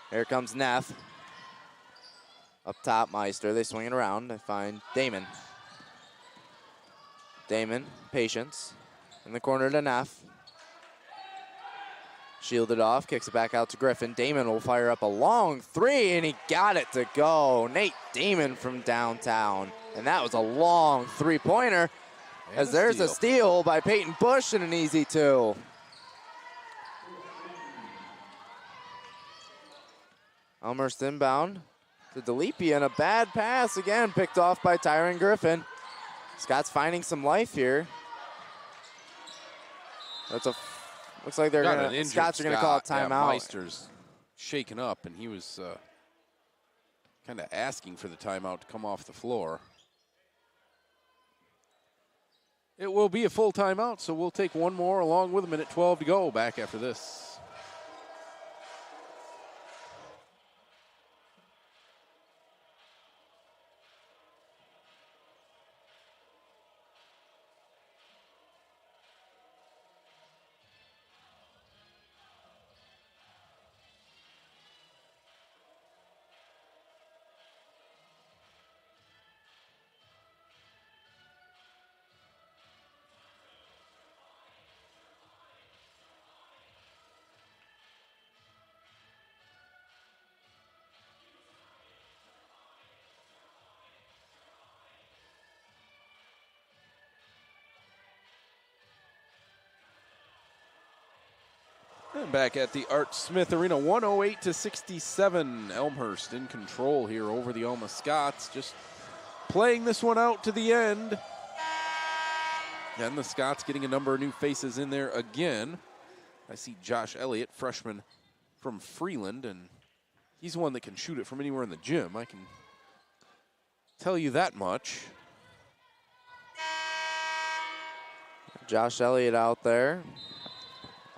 Here comes Neff. Up top, Meister. They swing it around. They find Damon. Damon, patience. In the corner to Neff. Shielded off, kicks it back out to Griffin. Damon will fire up a long 3, and he got it to go. Nate Damon from downtown. And that was a long 3-pointer. As there's a steal by Peyton Bush and an easy 2. Elmhurst inbound to DeLepe, and a bad pass again picked off by Tyron Griffin. Scott's finding some life here. Looks like they're gonna. Scots are gonna call a timeout. Yeah, Meister's shaken up, and he was kind of asking for the timeout to come off the floor. It will be a full timeout, so we'll take one more along with a minute 12 to go. Back after this. And back at the Art Smith Arena, 108-67. Elmhurst in control here over the Alma Scots, just playing this one out to the end. And the Scots getting a number of new faces in there again. I see Josh Elliott, freshman from Freeland, and he's one that can shoot it from anywhere in the gym. I can tell you that much. Josh Elliott out there,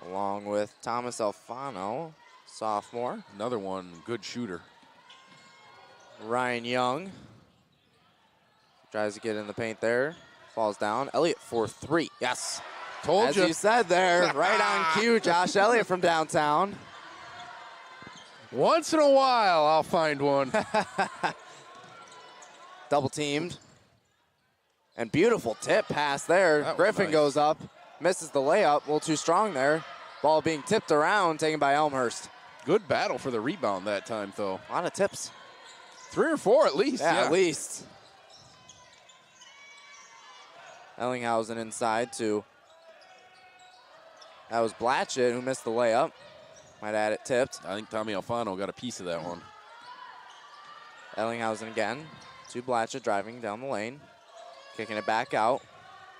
along with Thomas Alfano, sophomore. Another one, good shooter. Ryan Young tries to get in the paint there, falls down. Elliott for 3. Yes. Told you. As you said there, right on cue, Josh Elliott from downtown. Once in a while, I'll find one. Double teamed. And beautiful tip pass there. Griffin goes up, misses the layup, a little too strong there. Ball being tipped around, taken by Elmhurst. Good battle for the rebound that time, though. A lot of tips. 3 or 4 at least. Yeah, at least. Ellinghausen inside to, that was Blatchett who missed the layup. Might add it tipped. I think Tommy Alfano got a piece of that one. Ellinghausen again to Blatchett, driving down the lane. Kicking it back out.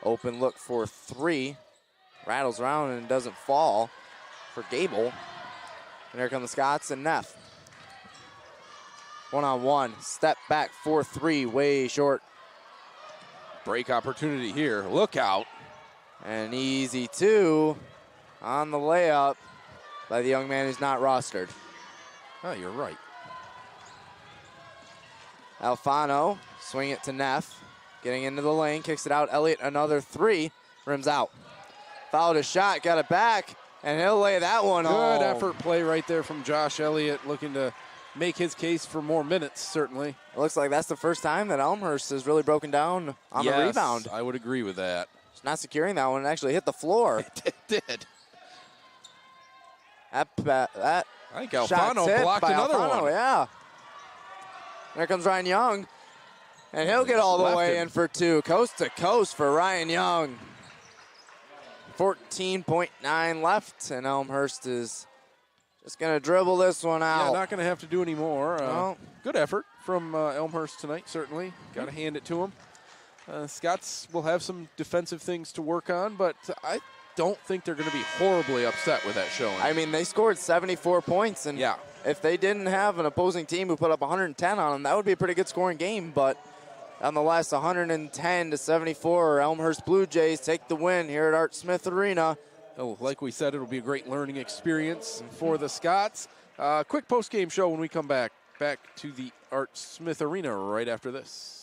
Open look for 3. Rattles around and doesn't fall for Gable. And here come the Scots and Neff. 1-on-1. Step back for 3. Way short. Break opportunity here. Look out. And easy 2 on the layup by the young man who's not rostered. Oh, you're right. Alfano, swing it to Neff. Getting into the lane, kicks it out. Elliott, another 3, rims out. Fouled a shot, got it back, and he'll lay that one home. Good effort play right there from Josh Elliott, looking to make his case for more minutes, certainly. It looks like that's the first time that Elmhurst has really broken down on the rebound. I would agree with that. It's not securing that one, it actually hit the floor. It did. That I think Alfano blocked another one. Yeah. There comes Ryan Young. And he'll get all the Left way him. in for two. Coast to coast for Ryan Young. 14.9 left, and Elmhurst is just going to dribble this one out. Yeah, not going to have to do any more. No. Good effort from Elmhurst tonight, certainly. Got to hand it to him. Scots will have some defensive things to work on, but I don't think they're going to be horribly upset with that showing. I mean, they scored 74 points, and yeah. if they didn't have an opposing team who put up 110 on them, that would be a pretty good scoring game. But nonetheless, 110 to 74, Elmhurst Blue Jays take the win here at Art Smith Arena. Oh, like we said, it'll be a great learning experience for the Scots. Quick post-game show when we come back to the Art Smith Arena right after this.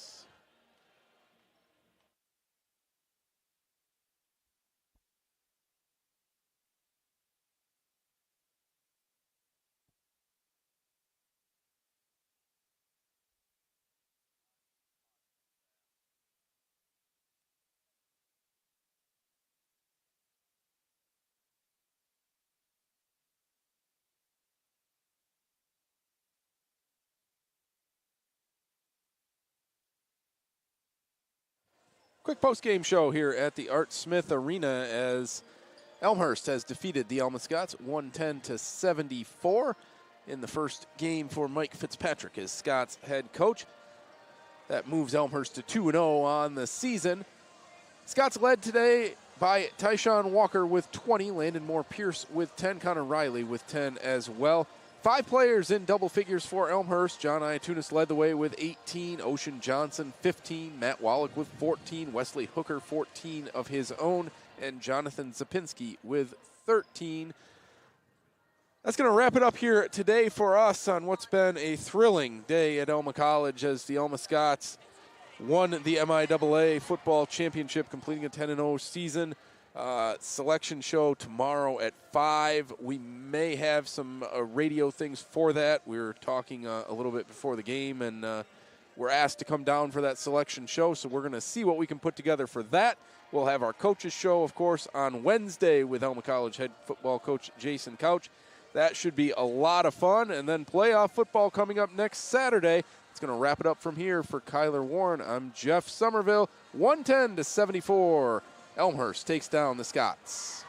Quick post-game show here at the Art Smith Arena as Elmhurst has defeated the Alma Scots 110 to 74 in the first game for Mike Fitzpatrick as Scots head coach. That moves Elmhurst to 2-0 on the season. Scots led today by Tyshawn Walker with 20, Landon Moore Pierce with 10, Connor Riley with 10 as well. 5 players in double figures for Elmhurst. John Iatunis led the way with 18, Ocean Johnson 15, Matt Wallach with 14, Wesley Hooker 14 of his own, and Jonathan Zapinski with 13. That's going to wrap it up here today for us on what's been a thrilling day at Alma College as the Alma Scots won the MIAA football championship, completing a 10-0 season. Selection show tomorrow at 5. We may have some radio things for that. We were talking a little bit before the game, and we're asked to come down for that selection show, so we're going to see what we can put together for that. We'll have our coaches show, of course, on Wednesday with Alma College head football coach Jason Couch. That should be a lot of fun, and then playoff football coming up next Saturday. It's going to wrap it up from here for Kyler Warren. I'm Jeff Somerville, 110 to 74. Elmhurst takes down the Scots.